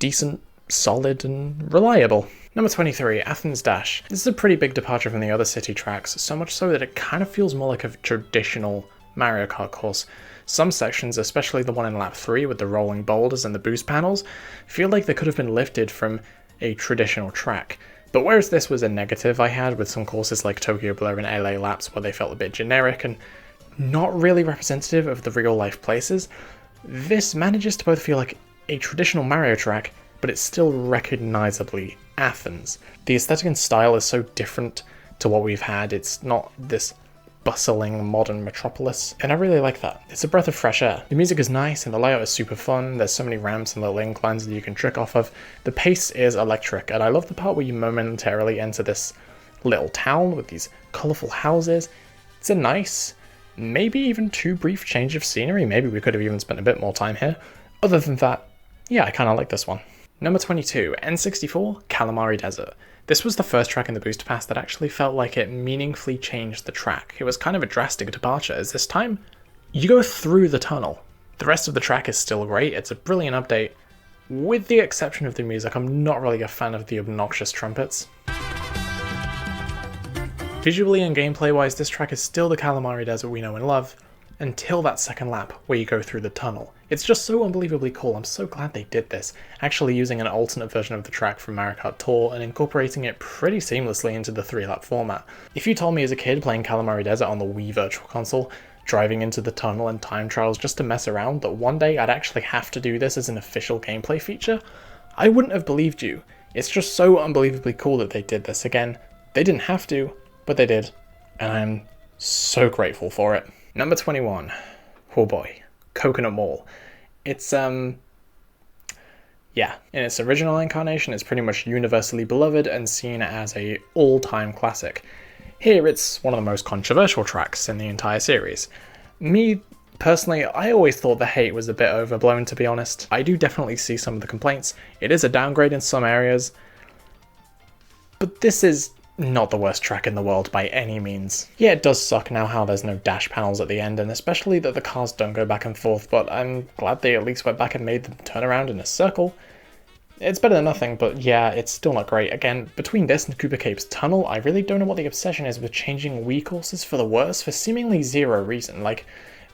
decent, solid, and reliable. Number 23, Athens Dash. This is a pretty big departure from the other city tracks, so much so that it kind of feels more like a traditional Mario Kart course. Some sections, especially the one in lap 3 with the rolling boulders and the boost panels, feel like they could have been lifted from a traditional track. But whereas this was a negative I had with some courses like Tokyo Blur and LA Laps where they felt a bit generic and not really representative of the real life places, this manages to both feel like a traditional Mario track, but it's still recognizably Athens. The aesthetic and style is so different to what we've had. It's not this bustling modern metropolis, and I really like that. It's a breath of fresh air. The music is nice and the layout is super fun. There's so many ramps and little inclines that you can trick off of. The pace is electric, and I love the part where you momentarily enter this little town with these colourful houses. It's a nice, maybe even too brief change of scenery. Maybe we could have even spent a bit more time here. Other than that, yeah, I kind of like this one. Number 22, N64 Calamari Desert. This was the first track in the Booster Pass that actually felt like it meaningfully changed the track. It was kind of a drastic departure, as this time, you go through the tunnel. The rest of the track is still great, it's a brilliant update. With the exception of the music, I'm not really a fan of the obnoxious trumpets. Visually and gameplay-wise, this track is still the Calamari Desert we know and love, until that second lap where you go through the tunnel. It's just so unbelievably cool. I'm so glad they did this, actually using an alternate version of the track from Mario Kart Tour and incorporating it pretty seamlessly into the 3-lap format. If you told me as a kid playing Calamari Desert on the Wii Virtual Console, driving into the tunnel and time trials just to mess around, that one day I'd actually have to do this as an official gameplay feature, I wouldn't have believed you. It's just so unbelievably cool that they did this. Again, they didn't have to, but they did, and I'm so grateful for it. Number 21, oh boy, Coconut Mall. It's, yeah, in its original incarnation, it's pretty much universally beloved and seen as a all-time classic. Here, it's one of the most controversial tracks in the entire series. Me, personally, I always thought the hate was a bit overblown, to be honest. I do definitely see some of the complaints. It is a downgrade in some areas, but this is not the worst track in the world by any means. Yeah, it does suck now how there's no dash panels at the end, and especially that the cars don't go back and forth, but I'm glad they at least went back and made them turn around in a circle. It's better than nothing, but yeah, it's still not great. Again, between this and Cooper Cape's Tunnel, I really don't know what the obsession is with changing Wii courses for the worse for seemingly zero reason. Like,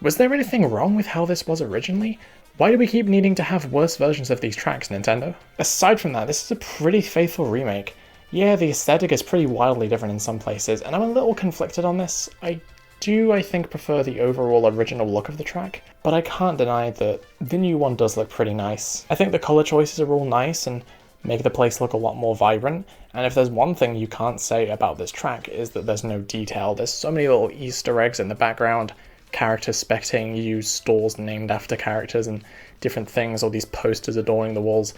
was there anything wrong with how this was originally? Why do we keep needing to have worse versions of these tracks, Nintendo? Aside from that, this is a pretty faithful remake. Yeah, the aesthetic is pretty wildly different in some places, and I'm a little conflicted on this. I do, I think, prefer the overall original look of the track, but I can't deny that the new one does look pretty nice. I think the colour choices are all nice and make the place look a lot more vibrant, and if there's one thing you can't say about this track is that there's no detail. There's so many little Easter eggs in the background, characters spectating you, stores named after characters and different things, all these posters adorning the walls.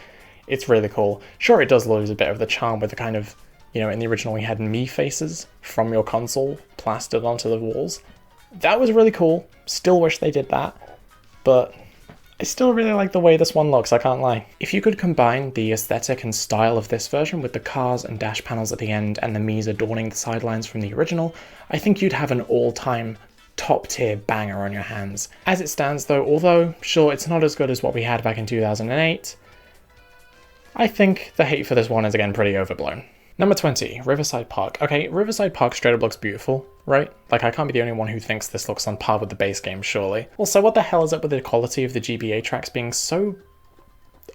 It's really cool. Sure, it does lose a bit of the charm with the kind of, you know, in the original we had me faces from your console plastered onto the walls. That was really cool. Still wish they did that, but I still really like the way this one looks, I can't lie. If you could combine the aesthetic and style of this version with the cars and dash panels at the end and the Miis adorning the sidelines from the original, I think you'd have an all-time top-tier banger on your hands. As it stands though, although, sure, it's not as good as what we had back in 2008, I think the hate for this one is again pretty overblown. Number 20, Riverside Park. Okay, Riverside Park straight up looks beautiful, right? Like, I can't be the only one who thinks this looks on par with the base game, surely. Also, what the hell is up with the quality of the GBA tracks being so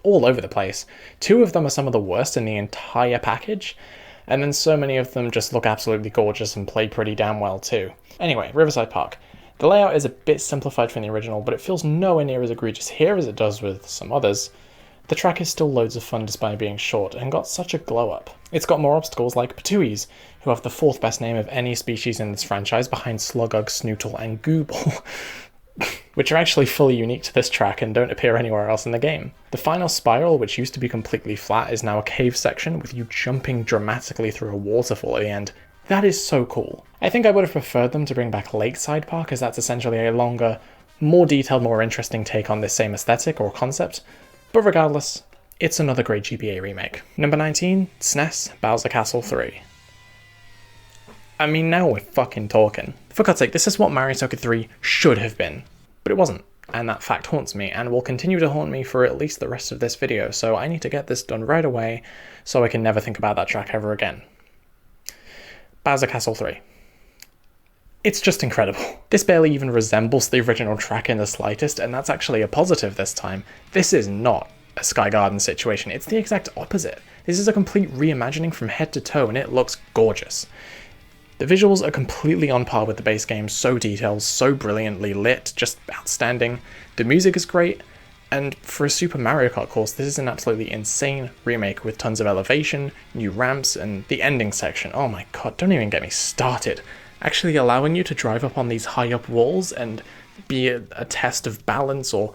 all over the place? 2 of them are some of the worst in the entire package, and then so many of them just look absolutely gorgeous and play pretty damn well too. Anyway, Riverside Park. The layout is a bit simplified from the original, but it feels nowhere near as egregious here as it does with some others. The track is still loads of fun despite being short, and got such a glow up. It's got more obstacles like Patuis, who have the 4th best name of any species in this franchise behind Slugug, Snootle, and Gooble, which are actually fully unique to this track and don't appear anywhere else in the game. The final spiral, which used to be completely flat, is now a cave section with you jumping dramatically through a waterfall at the end. That is so cool. I think I would have preferred them to bring back Lakeside Park, as that's essentially a longer, more detailed, more interesting take on this same aesthetic or concept. But regardless, it's another great GBA remake. Number 19, SNES Bowser Castle 3. I mean, now we're fucking talking. For God's sake, this is what Mario Kart 3 should have been, but it wasn't, and that fact haunts me, and will continue to haunt me for at least the rest of this video, so I need to get this done right away, so I can never think about that track ever again. Bowser Castle 3. It's just incredible. This barely even resembles the original track in the slightest, and that's actually a positive this time. This is not a Sky Garden situation, it's the exact opposite. This is a complete reimagining from head to toe, and it looks gorgeous. The visuals are completely on par with the base game, so detailed, so brilliantly lit, just outstanding. The music is great, and for a Super Mario Kart course, this is an absolutely insane remake with tons of elevation, new ramps, and the ending section. Oh my god, don't even get me started. Actually allowing you to drive up on these high up walls and be a test of balance or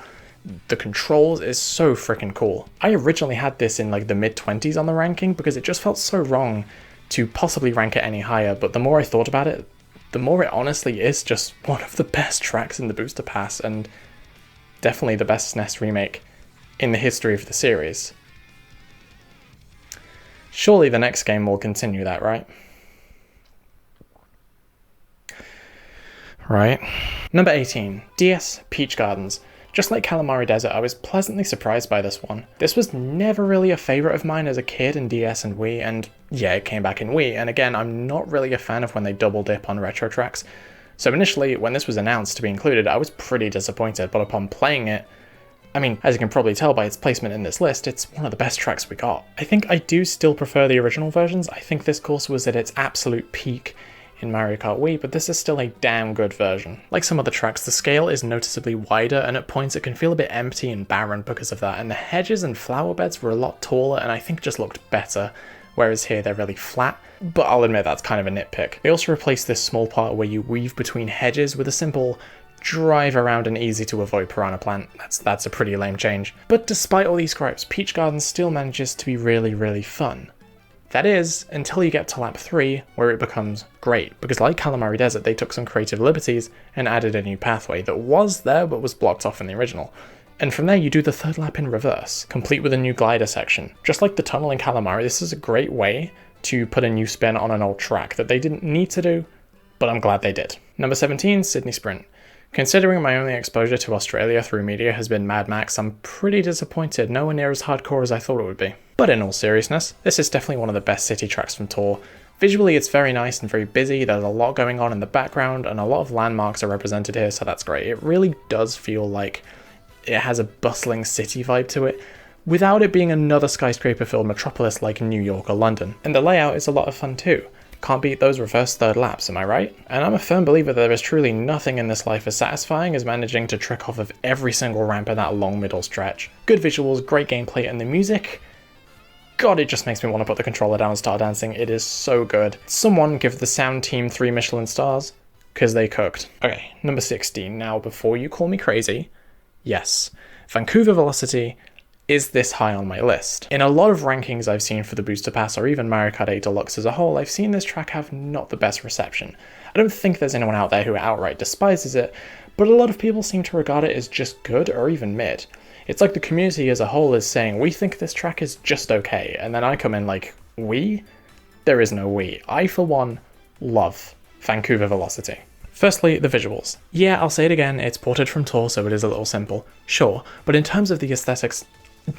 the controls is so freaking cool. I originally had this in like the mid-20s on the ranking because it just felt so wrong to possibly rank it any higher, but the more I thought about it, the more it honestly is just one of the best tracks in the Booster Pass and definitely the best SNES remake in the history of the series. Surely the next game will continue that, right? Right. Number 18, DS Peach Gardens. Just like Calamari Desert, I was pleasantly surprised by this one. This was never really a favourite of mine as a kid in DS and Wii, and yeah, it came back in Wii, and again, I'm not really a fan of when they double dip on retro tracks. So initially, when this was announced to be included, I was pretty disappointed, but upon playing it, I mean, as you can probably tell by its placement in this list, it's one of the best tracks we got. I think I do still prefer the original versions. I think this course was at its absolute peak in Mario Kart Wii, but this is still a damn good version. Like some other tracks, the scale is noticeably wider, and at points it can feel a bit empty and barren because of that, and the hedges and flower beds were a lot taller and I think just looked better, whereas here they're really flat, but I'll admit that's kind of a nitpick. They also replaced this small part where you weave between hedges with a simple drive around an easy to avoid piranha plant. That's a pretty lame change. But despite all these gripes, Peach Garden still manages to be really, really fun. That is, until you get to lap 3, where it becomes great, because like Calamari Desert, they took some creative liberties and added a new pathway that was there but was blocked off in the original. And from there you do the 3rd lap in reverse, complete with a new glider section. Just like the tunnel in Calamari, this is a great way to put a new spin on an old track that they didn't need to do, but I'm glad they did. Number 17, Sydney Sprint. Considering my only exposure to Australia through media has been Mad Max, I'm pretty disappointed, nowhere near as hardcore as I thought it would be. But in all seriousness, this is definitely one of the best city tracks from Tour. Visually it's very nice and very busy, there's a lot going on in the background, and a lot of landmarks are represented here, so that's great. It really does feel like it has a bustling city vibe to it, without it being another skyscraper-filled metropolis like New York or London. And the layout is a lot of fun too. Can't beat those reverse third laps, am I right? And I'm a firm believer that there is truly nothing in this life as satisfying as managing to trick off of every single ramp in that long middle stretch. Good visuals, great gameplay, and the music, God, it just makes me want to put the controller down and start dancing. It is so good. Someone give the sound team 3 Michelin stars, because they cooked. Okay, number 16. Now, before you call me crazy, yes, Vancouver Velocity is this high on my list. In a lot of rankings I've seen for the Booster Pass or even Mario Kart 8 Deluxe as a whole, I've seen this track have not the best reception. I don't think there's anyone out there who outright despises it, but a lot of people seem to regard it as just good or even mid. It's like the community as a whole is saying, we think this track is just okay, and then I come in like, we? There is no we. I, for one, love Vancouver Velocity. Firstly, the visuals. Yeah, I'll say it again, it's ported from Tour, so it is a little simple. Sure, but in terms of the aesthetics,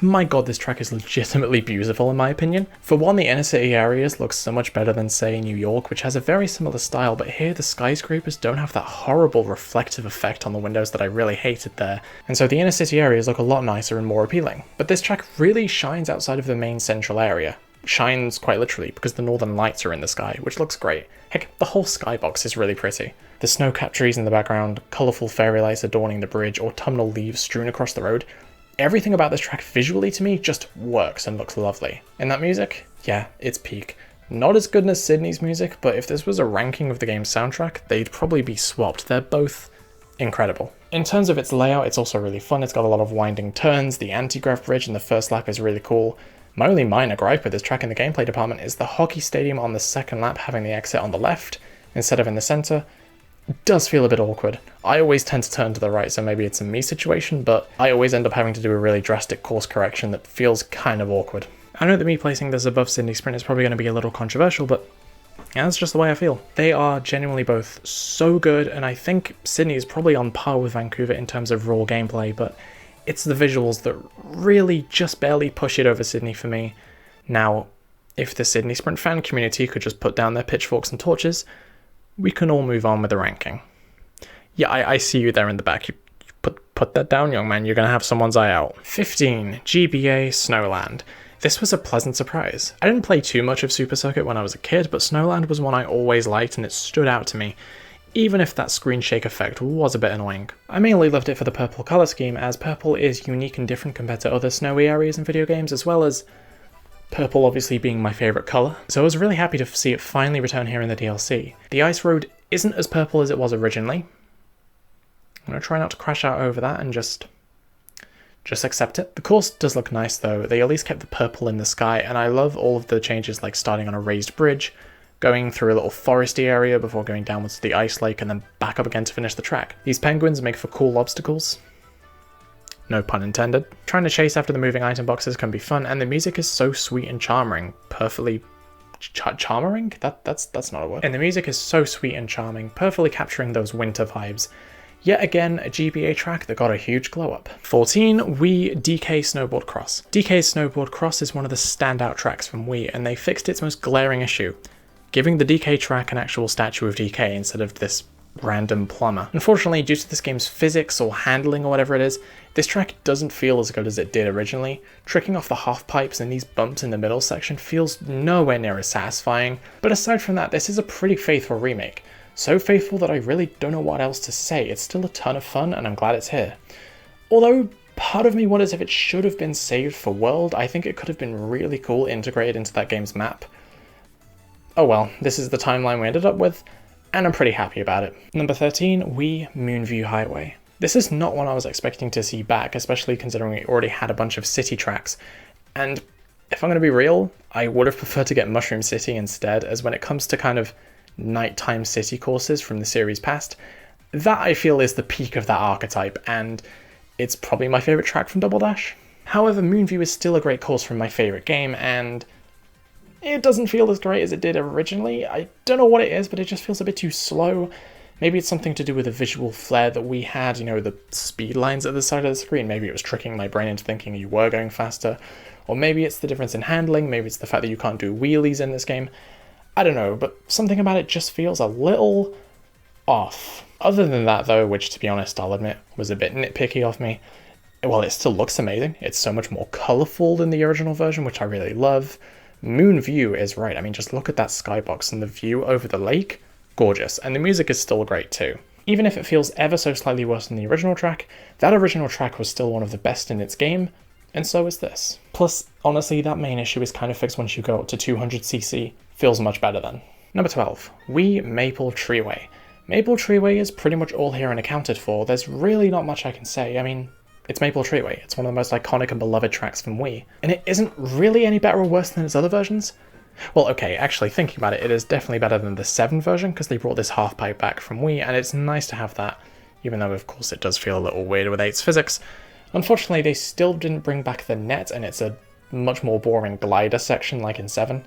my god, this track is legitimately beautiful in my opinion. For one, the inner city areas look so much better than, say, New York, which has a very similar style, but here the skyscrapers don't have that horrible reflective effect on the windows that I really hated there, and so the inner city areas look a lot nicer and more appealing. But this track really shines outside of the main central area. Shines quite literally, because the northern lights are in the sky, which looks great. Heck, the whole skybox is really pretty. The snow-capped trees in the background, colourful fairy lights adorning the bridge, autumnal leaves strewn across the road. Everything about this track visually to me just works and looks lovely. And that music? Yeah, it's peak. Not as good as Sydney's music, but if this was a ranking of the game's soundtrack, they'd probably be swapped. They're both incredible. In terms of its layout, it's also really fun. It's got a lot of winding turns, the anti-grav bridge in the first lap is really cool. My only minor gripe with this track in the gameplay department is the hockey stadium on the second lap having the exit on the left instead of in the centre. It does feel a bit awkward. I always tend to turn to the right, so maybe it's a me situation, but I always end up having to do a really drastic course correction that feels kind of awkward. I know that me placing this above Sydney Sprint is probably going to be a little controversial, but yeah, that's just the way I feel. They are genuinely both so good, and I think Sydney is probably on par with Vancouver in terms of raw gameplay, but it's the visuals that really just barely push it over Sydney for me. Now, if the Sydney Sprint fan community could just put down their pitchforks and torches, we can all move on with the ranking. Yeah, I see you there in the back. You put that down, young man. You're going to have someone's eye out. 15. GBA Snowland. This was a pleasant surprise. I didn't play too much of Super Circuit when I was a kid, but Snowland was one I always liked and it stood out to me, even if that screen shake effect was a bit annoying. I mainly loved it for the purple colour scheme, as purple is unique and different compared to other snowy areas in video games, as well as purple obviously being my favourite colour, so I was really happy to see it finally return here in the DLC. The ice road isn't as purple as it was originally. I'm going to try not to crash out over that and just accept it. The course does look nice though. They at least kept the purple in the sky, and I love all of the changes, like starting on a raised bridge, going through a little foresty area before going downwards to the ice lake and then back up again to finish the track. These penguins make for cool obstacles. No pun intended. Trying to chase after the moving item boxes can be fun, and the music is so sweet and charming. Perfectly charming? That's not a word. And the music is so sweet and charming, perfectly capturing those winter vibes. Yet again, a GBA track that got a huge glow up. 14, Wii DK Snowboard Cross. DK's Snowboard Cross is one of the standout tracks from Wii, and they fixed its most glaring issue, giving the DK track an actual statue of DK instead of this random plumber. Unfortunately, due to this game's physics or handling or whatever it is, this track doesn't feel as good as it did originally. Tricking off the half pipes and these bumps in the middle section feels nowhere near as satisfying, but aside from that, this is a pretty faithful remake. So faithful that I really don't know what else to say. It's still a ton of fun and I'm glad it's here. Although, part of me wonders if it should have been saved for World. I think it could have been really cool integrated into that game's map. Oh well, this is the timeline we ended up with, and I'm pretty happy about it. Number 13, Wii Moonview Highway. This is not one I was expecting to see back, especially considering we already had a bunch of city tracks. And if I'm going to be real, I would have preferred to get Mushroom City instead, as when it comes to kind of nighttime city courses from the series past, that I feel is the peak of that archetype, and it's probably my favourite track from Double Dash. However, Moonview is still a great course from my favourite game, and it doesn't feel as great as it did originally. I don't know what it is, but it just feels a bit too slow. Maybe it's something to do with the visual flair that we had, you know, the speed lines at the side of the screen. Maybe it was tricking my brain into thinking you were going faster. Or maybe it's the difference in handling, maybe it's the fact that you can't do wheelies in this game. I don't know, but something about it just feels a little off. Other than that though, which to be honest I'll admit was a bit nitpicky of me, well, it still looks amazing. It's so much more colourful than the original version, which I really love. Moon View is right. I mean, just look at that skybox and the view over the lake. Gorgeous. And the music is still great too. Even if it feels ever so slightly worse than the original track, that original track was still one of the best in its game, and so is this. Plus, honestly, that main issue is kind of fixed once you go up to 200cc. Feels much better then. Number 12. Wii Maple Treeway. Maple Treeway is pretty much all here and accounted for. There's really not much I can say. I mean, it's Maple Treeway. It's one of the most iconic and beloved tracks from Wii. And it isn't really any better or worse than its other versions. Well, okay, actually thinking about it, it is definitely better than the 7 version because they brought this half pipe back from Wii, and it's nice to have that, even though of course it does feel a little weird with 8's physics. Unfortunately, they still didn't bring back the net, and it's a much more boring glider section like in 7.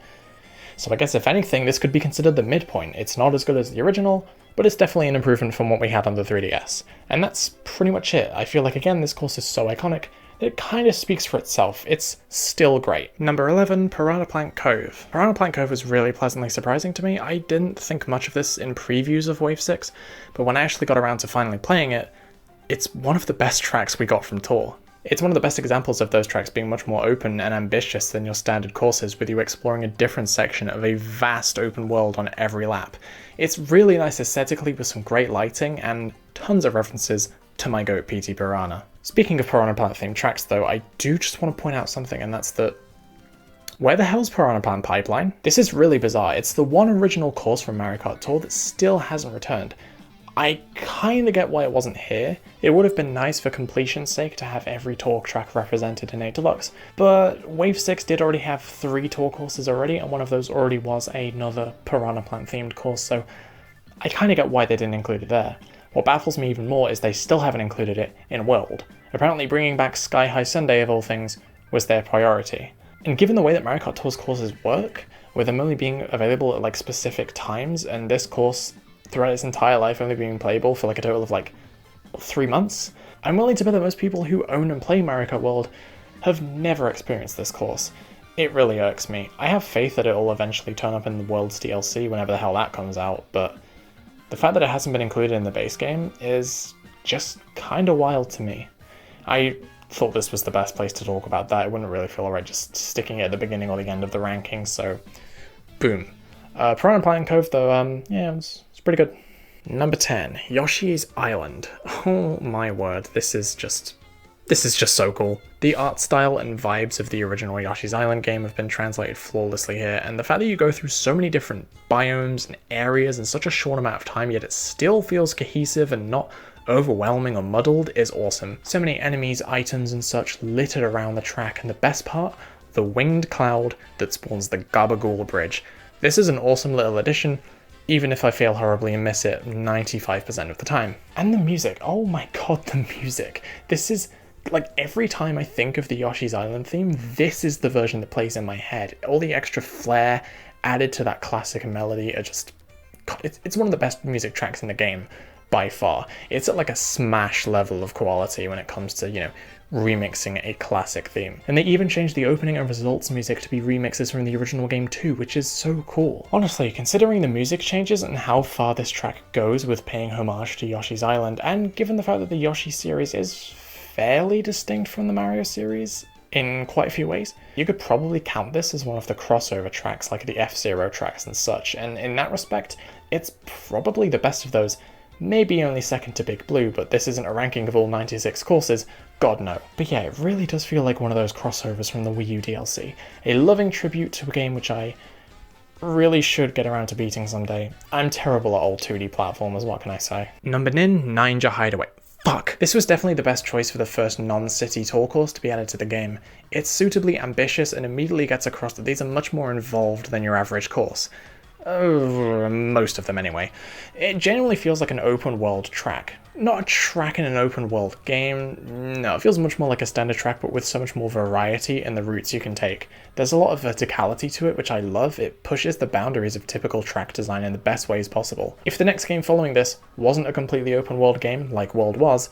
So I guess if anything, this could be considered the midpoint. It's not as good as the original, but it's definitely an improvement from what we had on the 3DS. And that's pretty much it. I feel like, again, this course is so iconic that it kind of speaks for itself. It's still great. Number 11, Piranha Plant Cove. Piranha Plant Cove was really pleasantly surprising to me. I didn't think much of this in previews of Wave 6, but when I actually got around to finally playing it, it's one of the best tracks we got from Tour. It's one of the best examples of those tracks being much more open and ambitious than your standard courses, with you exploring a different section of a vast open world on every lap. It's really nice aesthetically with some great lighting and tons of references to my goat PT Piranha. Speaking of Piranha Plant themed tracks though, I do just want to point out something, and that's that where the hell's Piranha Plant Pipeline? This is really bizarre. It's the one original course from Mario Kart Tour that still hasn't returned. I kinda get why it wasn't here. It would have been nice for completion's sake to have every Tour track represented in 8 Deluxe, but Wave 6 did already have 3 Tour courses already, and one of those already was another Piranha Plant themed course, so I kinda get why they didn't include it there. What baffles me even more is they still haven't included it in World. Apparently bringing back Sky High Sunday of all things was their priority. And given the way that Mario Kart Tour's courses work, with them only being available at like specific times, and this course throughout its entire life only being playable for like a total of like 3 months, I'm willing to bet that most people who own and play Mario Kart World have never experienced this course. It really irks me. I have faith that it will eventually turn up in the World's DLC whenever the hell that comes out, but the fact that it hasn't been included in the base game is just kinda wild to me. I thought this was the best place to talk about that. It wouldn't really feel alright just sticking it at the beginning or the end of the rankings, so boom. Piranha Plant Cove though, yeah, it's pretty good. Number 10, Yoshi's Island. Oh my word, this is just so cool. The art style and vibes of the original Yoshi's Island game have been translated flawlessly here, and the fact that you go through so many different biomes and areas in such a short amount of time, yet it still feels cohesive and not overwhelming or muddled is awesome. So many enemies, items and such littered around the track, and the best part, the winged cloud that spawns the Gabagool Bridge. This is an awesome little addition, even if I fail horribly and miss it 95% of the time. And the music, oh my god, the music. This is, like, every time I think of the Yoshi's Island theme, this is the version that plays in my head. All the extra flair added to that classic melody are just, it's one of the best music tracks in the game, by far. It's at like a Smash level of quality when it comes to, you know, remixing a classic theme. And they even changed the opening and results music to be remixes from the original game too, which is so cool. Honestly, considering the music changes and how far this track goes with paying homage to Yoshi's Island, and given the fact that the Yoshi series is fairly distinct from the Mario series in quite a few ways, you could probably count this as one of the crossover tracks like the F-Zero tracks and such, and in that respect, it's probably the best of those. Maybe only second to Big Blue, but this isn't a ranking of all 96 courses, god no. But yeah, it really does feel like one of those crossovers from the Wii U DLC. A loving tribute to a game which I really should get around to beating someday. I'm terrible at old 2D platformers, what can I say? Number 9, Ninja Hideaway. Fuck! This was definitely the best choice for the first non-city tour course to be added to the game. It's suitably ambitious and immediately gets across that these are much more involved than your average course. Most of them anyway. It genuinely feels like an open world track. Not a track in an open world game, no, it feels much more like a standard track but with so much more variety in the routes you can take. There's a lot of verticality to it which I love. It pushes the boundaries of typical track design in the best ways possible. If the next game following this wasn't a completely open world game like World was,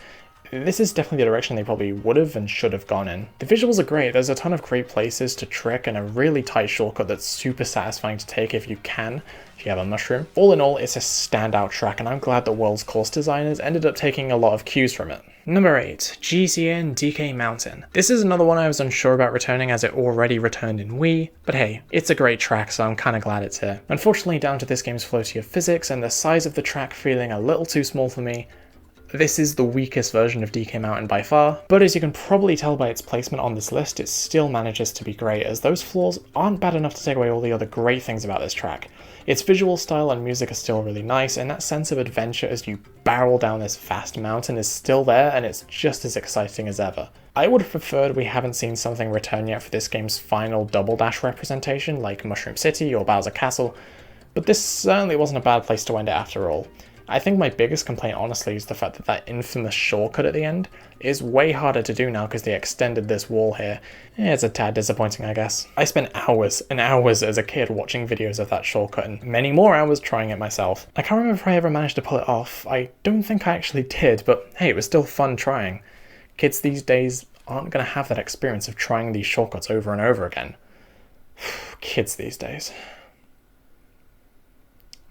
this is definitely the direction they probably would have and should have gone in. The visuals are great, there's a ton of great places to trick and a really tight shortcut that's super satisfying to take if you have a mushroom. All in all, it's a standout track, and I'm glad the world's course designers ended up taking a lot of cues from it. Number 8, GCN DK Mountain. This is another one I was unsure about returning as it already returned in Wii, but hey, it's a great track, so I'm kinda glad it's here. Unfortunately, down to this game's floaty of physics and the size of the track feeling a little too small for me, this is the weakest version of DK Mountain by far, but as you can probably tell by its placement on this list, it still manages to be great, as those flaws aren't bad enough to take away all the other great things about this track. Its visual style and music are still really nice, and that sense of adventure as you barrel down this vast mountain is still there, and it's just as exciting as ever. I would have preferred we haven't seen something return yet for this game's final Double Dash representation, like Mushroom City or Bowser Castle, but this certainly wasn't a bad place to end it after all. I think my biggest complaint honestly is the fact that that infamous shortcut at the end is way harder to do now because they extended this wall here. It's a tad disappointing, I guess. I spent hours and hours as a kid watching videos of that shortcut and many more hours trying it myself. I can't remember if I ever managed to pull it off. I don't think I actually did, but hey, it was still fun trying. Kids these days aren't going to have that experience of trying these shortcuts over and over again. Kids these days.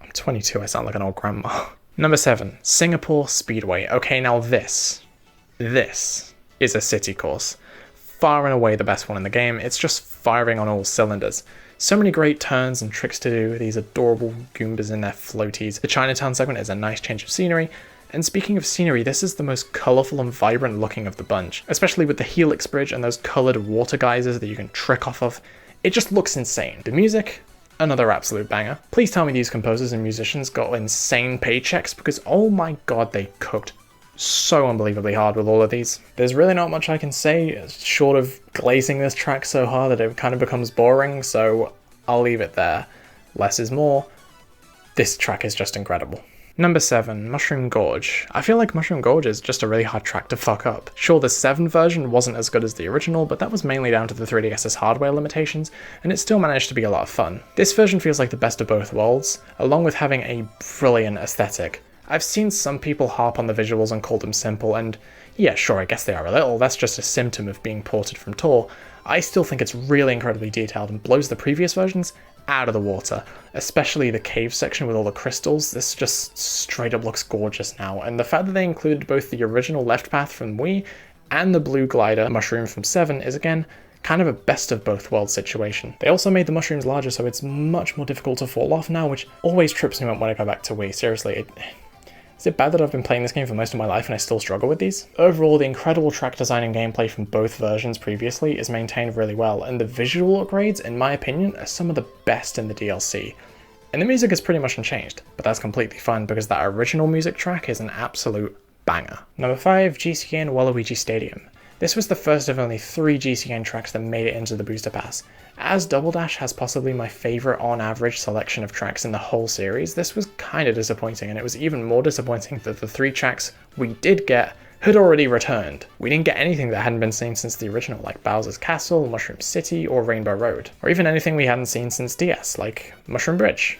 I'm 22, I sound like an old grandma. Number 7, Singapore Speedway. Okay, now this is a city course. Far and away the best one in the game. It's just firing on all cylinders. So many great turns and tricks to do, these adorable Goombas in their floaties. The Chinatown segment is a nice change of scenery. And speaking of scenery, this is the most colourful and vibrant looking of the bunch, especially with the Helix Bridge and those coloured water geysers that you can trick off of. It just looks insane. The music, another absolute banger. Please tell me these composers and musicians got insane paychecks, because oh my god, they cooked so unbelievably hard with all of these. There's really not much I can say short of glazing this track so hard that it kind of becomes boring, so I'll leave it there. Less is more. This track is just incredible. Number 7, Mushroom Gorge. I feel like Mushroom Gorge is just a really hard track to fuck up. Sure, the 7 version wasn't as good as the original, but that was mainly down to the 3DS's hardware limitations, and it still managed to be a lot of fun. This version feels like the best of both worlds, along with having a brilliant aesthetic. I've seen some people harp on the visuals and call them simple, and yeah, sure, I guess they are a little, that's just a symptom of being ported from Tor. I still think it's really incredibly detailed and blows the previous versions out of the water, especially the cave section with all the crystals. This just straight up looks gorgeous now, and the fact that they included both the original left path from Wii and the blue glider mushroom from 7 is again kind of a best of both worlds situation. They also made the mushrooms larger, so it's much more difficult to fall off now, which always trips me up when I go back to Wii. Seriously, is it bad that I've been playing this game for most of my life and I still struggle with these? Overall, the incredible track design and gameplay from both versions previously is maintained really well, and the visual upgrades, in my opinion, are some of the best in the DLC. And the music is pretty much unchanged, but that's completely fine because that original music track is an absolute banger. Number 5, GCN Waluigi Stadium. This was the first of only 3 GCN tracks that made it into the Booster Pass. As Double Dash has possibly my favourite on average selection of tracks in the whole series, this was kinda disappointing, and it was even more disappointing that the 3 tracks we did get had already returned. We didn't get anything that hadn't been seen since the original, like Bowser's Castle, Mushroom City, or Rainbow Road. Or even anything we hadn't seen since DS, like Mushroom Bridge.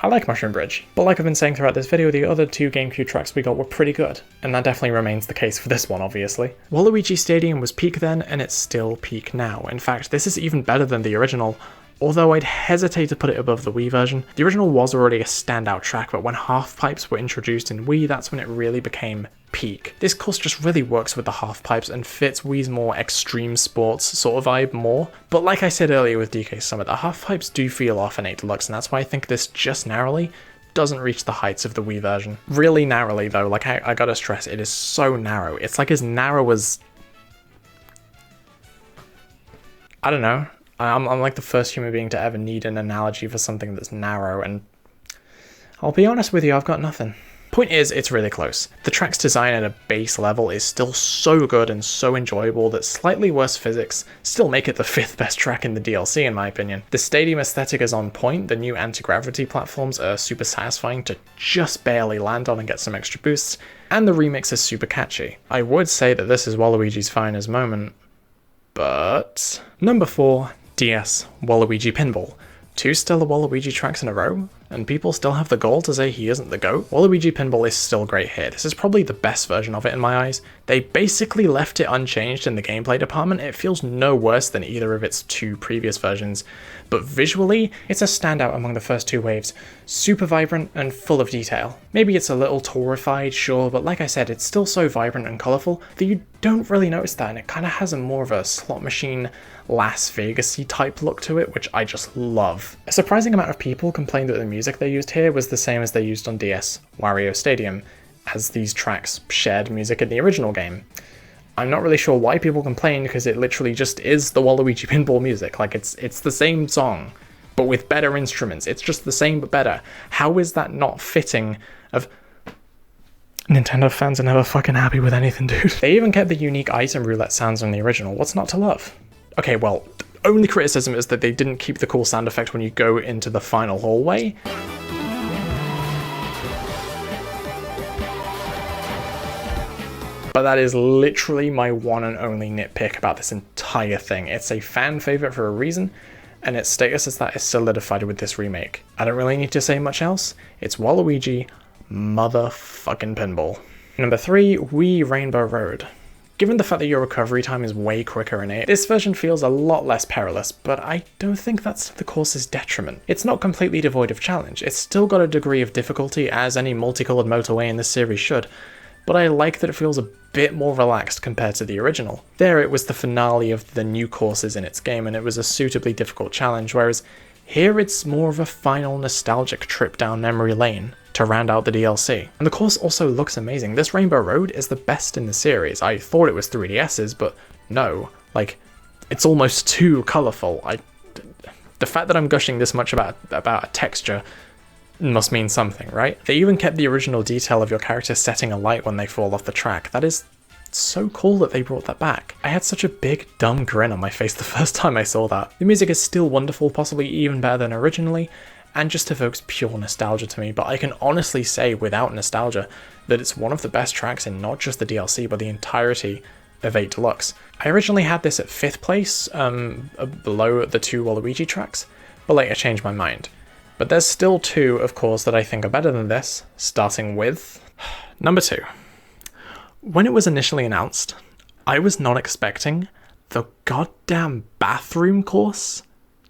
I like Mushroom Bridge, but like I've been saying throughout this video, the other 2 GameCube tracks we got were pretty good, and that definitely remains the case for this one, obviously. Waluigi Stadium was peak then, and it's still peak now. In fact, this is even better than the original, although I'd hesitate to put it above the Wii version. The original was already a standout track, but when half pipes were introduced in Wii, that's when it really became peak. This course just really works with the half pipes and fits Wii's more extreme sports sort of vibe more. But like I said earlier with DK Summit, the half pipes do feel off in 8 Deluxe, and that's why I think this just narrowly doesn't reach the heights of the Wii version. Really narrowly though, like I gotta stress, it is so narrow. It's like as narrow as... I don't know. I'm like the first human being to ever need an analogy for something that's narrow, and I'll be honest with you, I've got nothing. Point is, it's really close. The track's design at a base level is still so good and so enjoyable that slightly worse physics still make it the 5th best track in the DLC in my opinion. The stadium aesthetic is on point, the new anti-gravity platforms are super satisfying to just barely land on and get some extra boosts, and the remix is super catchy. I would say that this is Waluigi's finest moment, but... Number 4, DS Waluigi Pinball. 2 stellar Waluigi tracks in a row? and people still have the gall to say he isn't the GOAT. Waluigi Pinball is still great here. This is probably the best version of it in my eyes. They basically left it unchanged in the gameplay department. It feels no worse than either of its two previous versions, but visually, it's a standout among the first two waves. Super vibrant and full of detail. Maybe it's a little tourified, sure, but like I said, it's still so vibrant and colourful that you don't really notice that, and it kind of has a more of a slot machine Las Vegas-y type look to it, which I just love. A surprising amount of people complained that the music they used here was the same as they used on DS Wario Stadium, as these tracks shared music in the original game. I'm not really sure why people complain, because it literally just is the Waluigi Pinball music. Like, it's the same song, but with better instruments. It's just the same but better. How is that not fitting of... Nintendo fans are never fucking happy with anything, dude. They even kept the unique item roulette sounds from the original. What's not to love? Okay, well, the only criticism is that they didn't keep the cool sound effect when you go into the final hallway. But that is literally my one and only nitpick about this entire thing. It's a fan favorite for a reason, and its status as that is solidified with this remake. I don't really need to say much else. It's Waluigi motherfucking Pinball. Number 3, Wii Rainbow Road. Given the fact that your recovery time is way quicker in it, this version feels a lot less perilous, but I don't think that's to the course's detriment. It's not completely devoid of challenge. It's still got a degree of difficulty, as any multicolored motorway in this series should, but I like that it feels a bit more relaxed compared to the original. There it was the finale of the new courses in its game, and it was a suitably difficult challenge, whereas here it's more of a final nostalgic trip down memory lane to round out the DLC. And the course also looks amazing. This Rainbow Road is the best in the series. I thought it was 3DS's, but no. Like, it's almost too colourful. The fact that I'm gushing this much about a texture must mean something, right? They even kept the original detail of your character setting alight when they fall off the track. That is so cool that they brought that back. I had such a big dumb grin on my face the first time I saw that. The music is still wonderful, possibly even better than originally, and just evokes pure nostalgia to me, but I can honestly say without nostalgia that it's one of the best tracks in not just the DLC but the entirety of 8 Deluxe. I originally had this at 5th place, below the 2 Waluigi tracks, but later changed my mind. But there's still 2, of course, that I think are better than this, starting with number 2. When it was initially announced, I was not expecting the goddamn bathroom course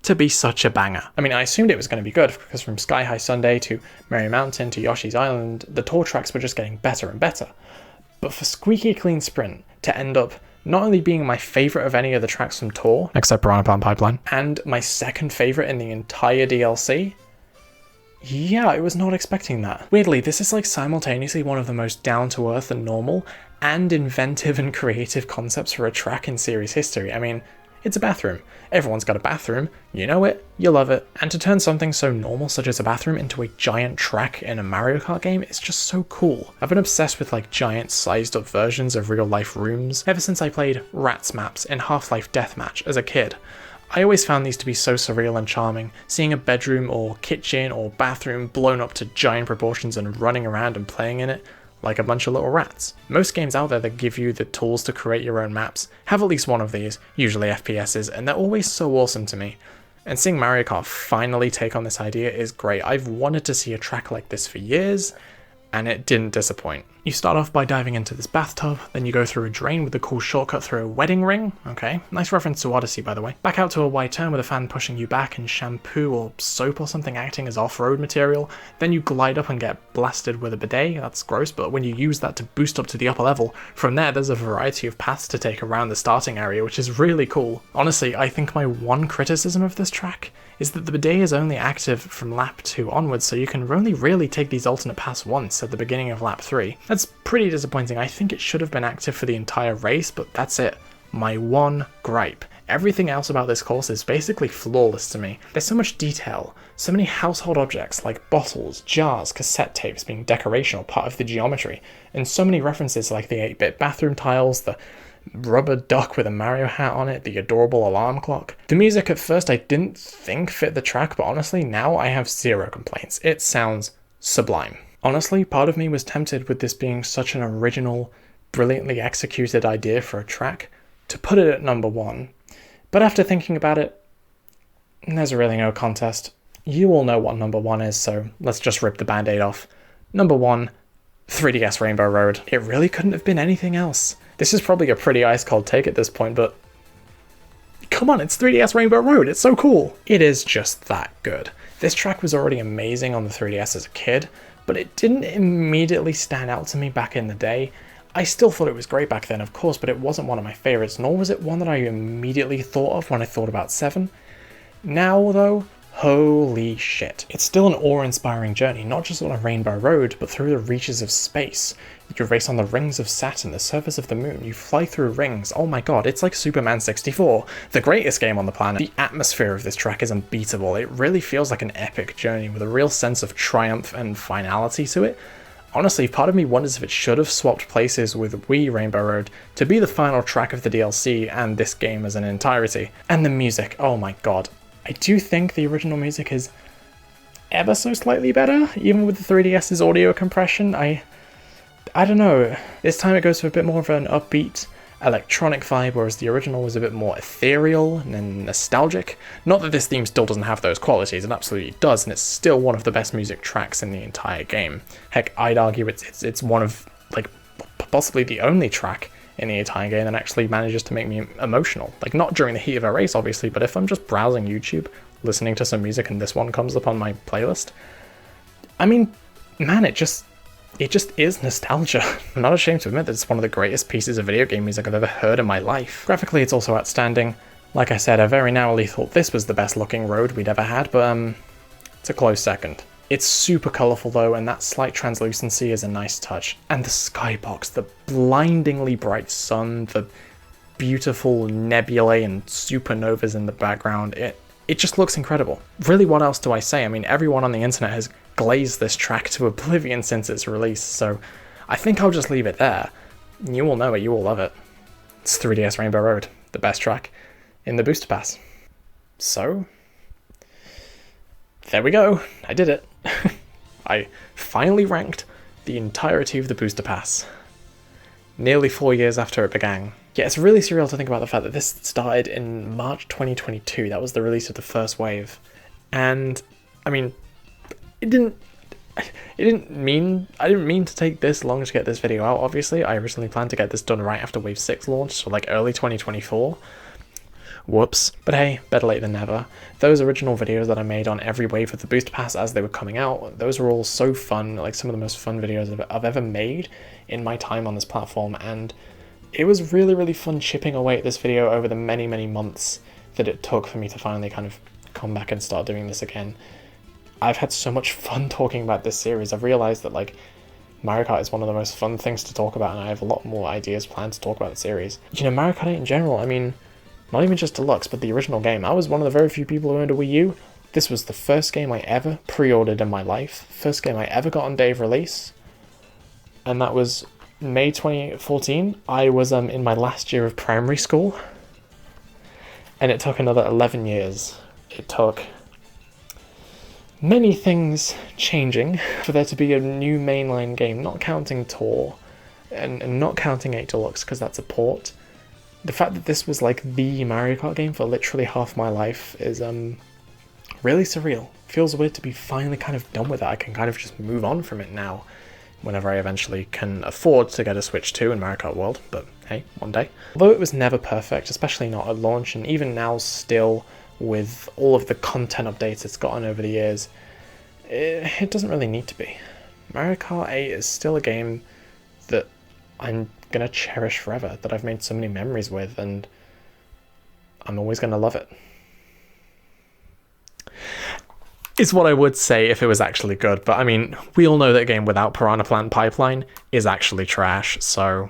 to be such a banger. I mean, I assumed it was going to be good, because from Sky High Sundae to Merry Mountain to Yoshi's Island, the tour tracks were just getting better and better. But for Squeaky Clean Sprint to end up not only being my favourite of any of the tracks from tour, except Piranha Plant Pipeline, and my second favourite in the entire DLC, yeah, I was not expecting that. Weirdly, this is like simultaneously one of the most down-to-earth and normal and inventive and creative concepts for a track in series history. I mean, it's a bathroom. Everyone's got a bathroom. You know it, you love it. And to turn something so normal such as a bathroom into a giant track in a Mario Kart game is just so cool. I've been obsessed with like giant sized up versions of real life rooms ever since I played Rats maps in Half-Life Deathmatch as a kid. I always found these to be so surreal and charming, seeing a bedroom or kitchen or bathroom blown up to giant proportions and running around and playing in it like a bunch of little rats. Most games out there that give you the tools to create your own maps have at least one of these, usually FPSs, and they're always so awesome to me. And seeing Mario Kart finally take on this idea is great. I've wanted to see a track like this for years, and it didn't disappoint. You start off by diving into this bathtub, then you go through a drain with a cool shortcut through a wedding ring. Okay, nice reference to Odyssey, by the way. Back out to a wide turn with a fan pushing you back and shampoo or soap or something acting as off-road material. Then you glide up and get blasted with a bidet. That's gross, but when you use that to boost up to the upper level, from there there's a variety of paths to take around the starting area, which is really cool. Honestly, I think my one criticism of this track is that the bidet is only active from lap 2 onwards, so you can only really take these alternate paths once at the beginning of lap 3. That's pretty disappointing. I think it should have been active for the entire race, but that's it. My one gripe. Everything else about this course is basically flawless to me. There's so much detail, so many household objects like bottles, jars, cassette tapes being decoration or part of the geometry, and so many references like the 8-bit bathroom tiles, the rubber duck with a Mario hat on it, the adorable alarm clock. The music at first I didn't think fit the track, but honestly now I have zero complaints. It sounds sublime. Honestly, part of me was tempted with this being such an original, brilliantly executed idea for a track to put it at number 1. But after thinking about it, there's really no contest. You all know what number 1 is, so let's just rip the band-aid off. Number 1, 3DS Rainbow Road. It really couldn't have been anything else. This is probably a pretty ice-cold take at this point, but come on, it's 3DS Rainbow Road, it's so cool! It is just that good. This track was already amazing on the 3DS as a kid, but it didn't immediately stand out to me back in the day. I still thought it was great back then, of course, but it wasn't one of my favourites, nor was it one that I immediately thought of when I thought about 7. Now, though, holy shit. It's still an awe-inspiring journey, not just on a rainbow road, but through the reaches of space. You race on the rings of Saturn, the surface of the moon, you fly through rings. Oh my god, it's like Superman 64, the greatest game on the planet. The atmosphere of this track is unbeatable. It really feels like an epic journey with a real sense of triumph and finality to it. Honestly, part of me wonders if it should have swapped places with Wii Rainbow Road to be the final track of the DLC and this game as an entirety. And the music, oh my god. I do think the original music is ever so slightly better, even with the 3DS's audio compression. I don't know. This time it goes for a bit more of an upbeat electronic vibe, whereas the original was a bit more ethereal and nostalgic. Not that this theme still doesn't have those qualities, it absolutely does, and it's still one of the best music tracks in the entire game. Heck, I'd argue it's one of, like, possibly the only track in the entire game that actually manages to make me emotional. Like, not during the heat of a race, obviously, but if I'm just browsing YouTube, listening to some music and this one comes up on my playlist, I mean, man, it just is nostalgia. I'm not ashamed to admit that it's one of the greatest pieces of video game music I've ever heard in my life. Graphically, it's also outstanding. Like I said, I very narrowly thought this was the best looking road we'd ever had, but it's a close second. It's super colourful though, and that slight translucency is a nice touch. And the skybox, the blindingly bright sun, the beautiful nebulae and supernovas in the background, it just looks incredible. Really, what else do I say? I mean, everyone on the internet has glazed this track to oblivion since its release, so I think I'll just leave it there. You all know it, you all love it. It's 3DS Rainbow Road, the best track in the Booster Pass. So, there we go, I did it. I finally ranked the entirety of the Booster Pass. Nearly 4 years after it began. Yeah, it's really surreal to think about the fact that this started in March 2022. That was the release of the first wave. And, I mean, I didn't mean to take this long to get this video out, obviously. I originally planned to get this done right after Wave 6 launched, so like early 2024. Whoops. But hey, better late than never. Those original videos that I made on every wave of the Booster Pass as they were coming out, those were all so fun, like some of the most fun videos I've ever made in my time on this platform, and it was really, really fun chipping away at this video over the many, many months that it took for me to finally kind of come back and start doing this again. I've had so much fun talking about this series. I've realised that, like, Mario Kart is one of the most fun things to talk about, and I have a lot more ideas planned to talk about the series. You know, Mario Kart 8 in general, I mean, not even just Deluxe, but the original game. I was one of the very few people who owned a Wii U. This was the first game I ever pre-ordered in my life. First game I ever got on day of release. And that was May 2014. I was in my last year of primary school. And it took another 11 years. It took many things changing for there to be a new mainline game, not counting Tour, and not counting 8 Deluxe, because that's a port. The fact that this was like the Mario Kart game for literally half my life is really surreal. Feels weird to be finally kind of done with it. I can kind of just move on from it now, whenever I eventually can afford to get a Switch 2 in Mario Kart World, but hey, one day. Although it was never perfect, especially not at launch, and even now still, with all of the content updates it's gotten over the years, it doesn't really need to be. Mario Kart 8 is still a game that I'm gonna cherish forever, that I've made so many memories with, and I'm always gonna love it. Is what I would say if it was actually good, but I mean, we all know that a game without Piranha Plant Pipeline is actually trash, so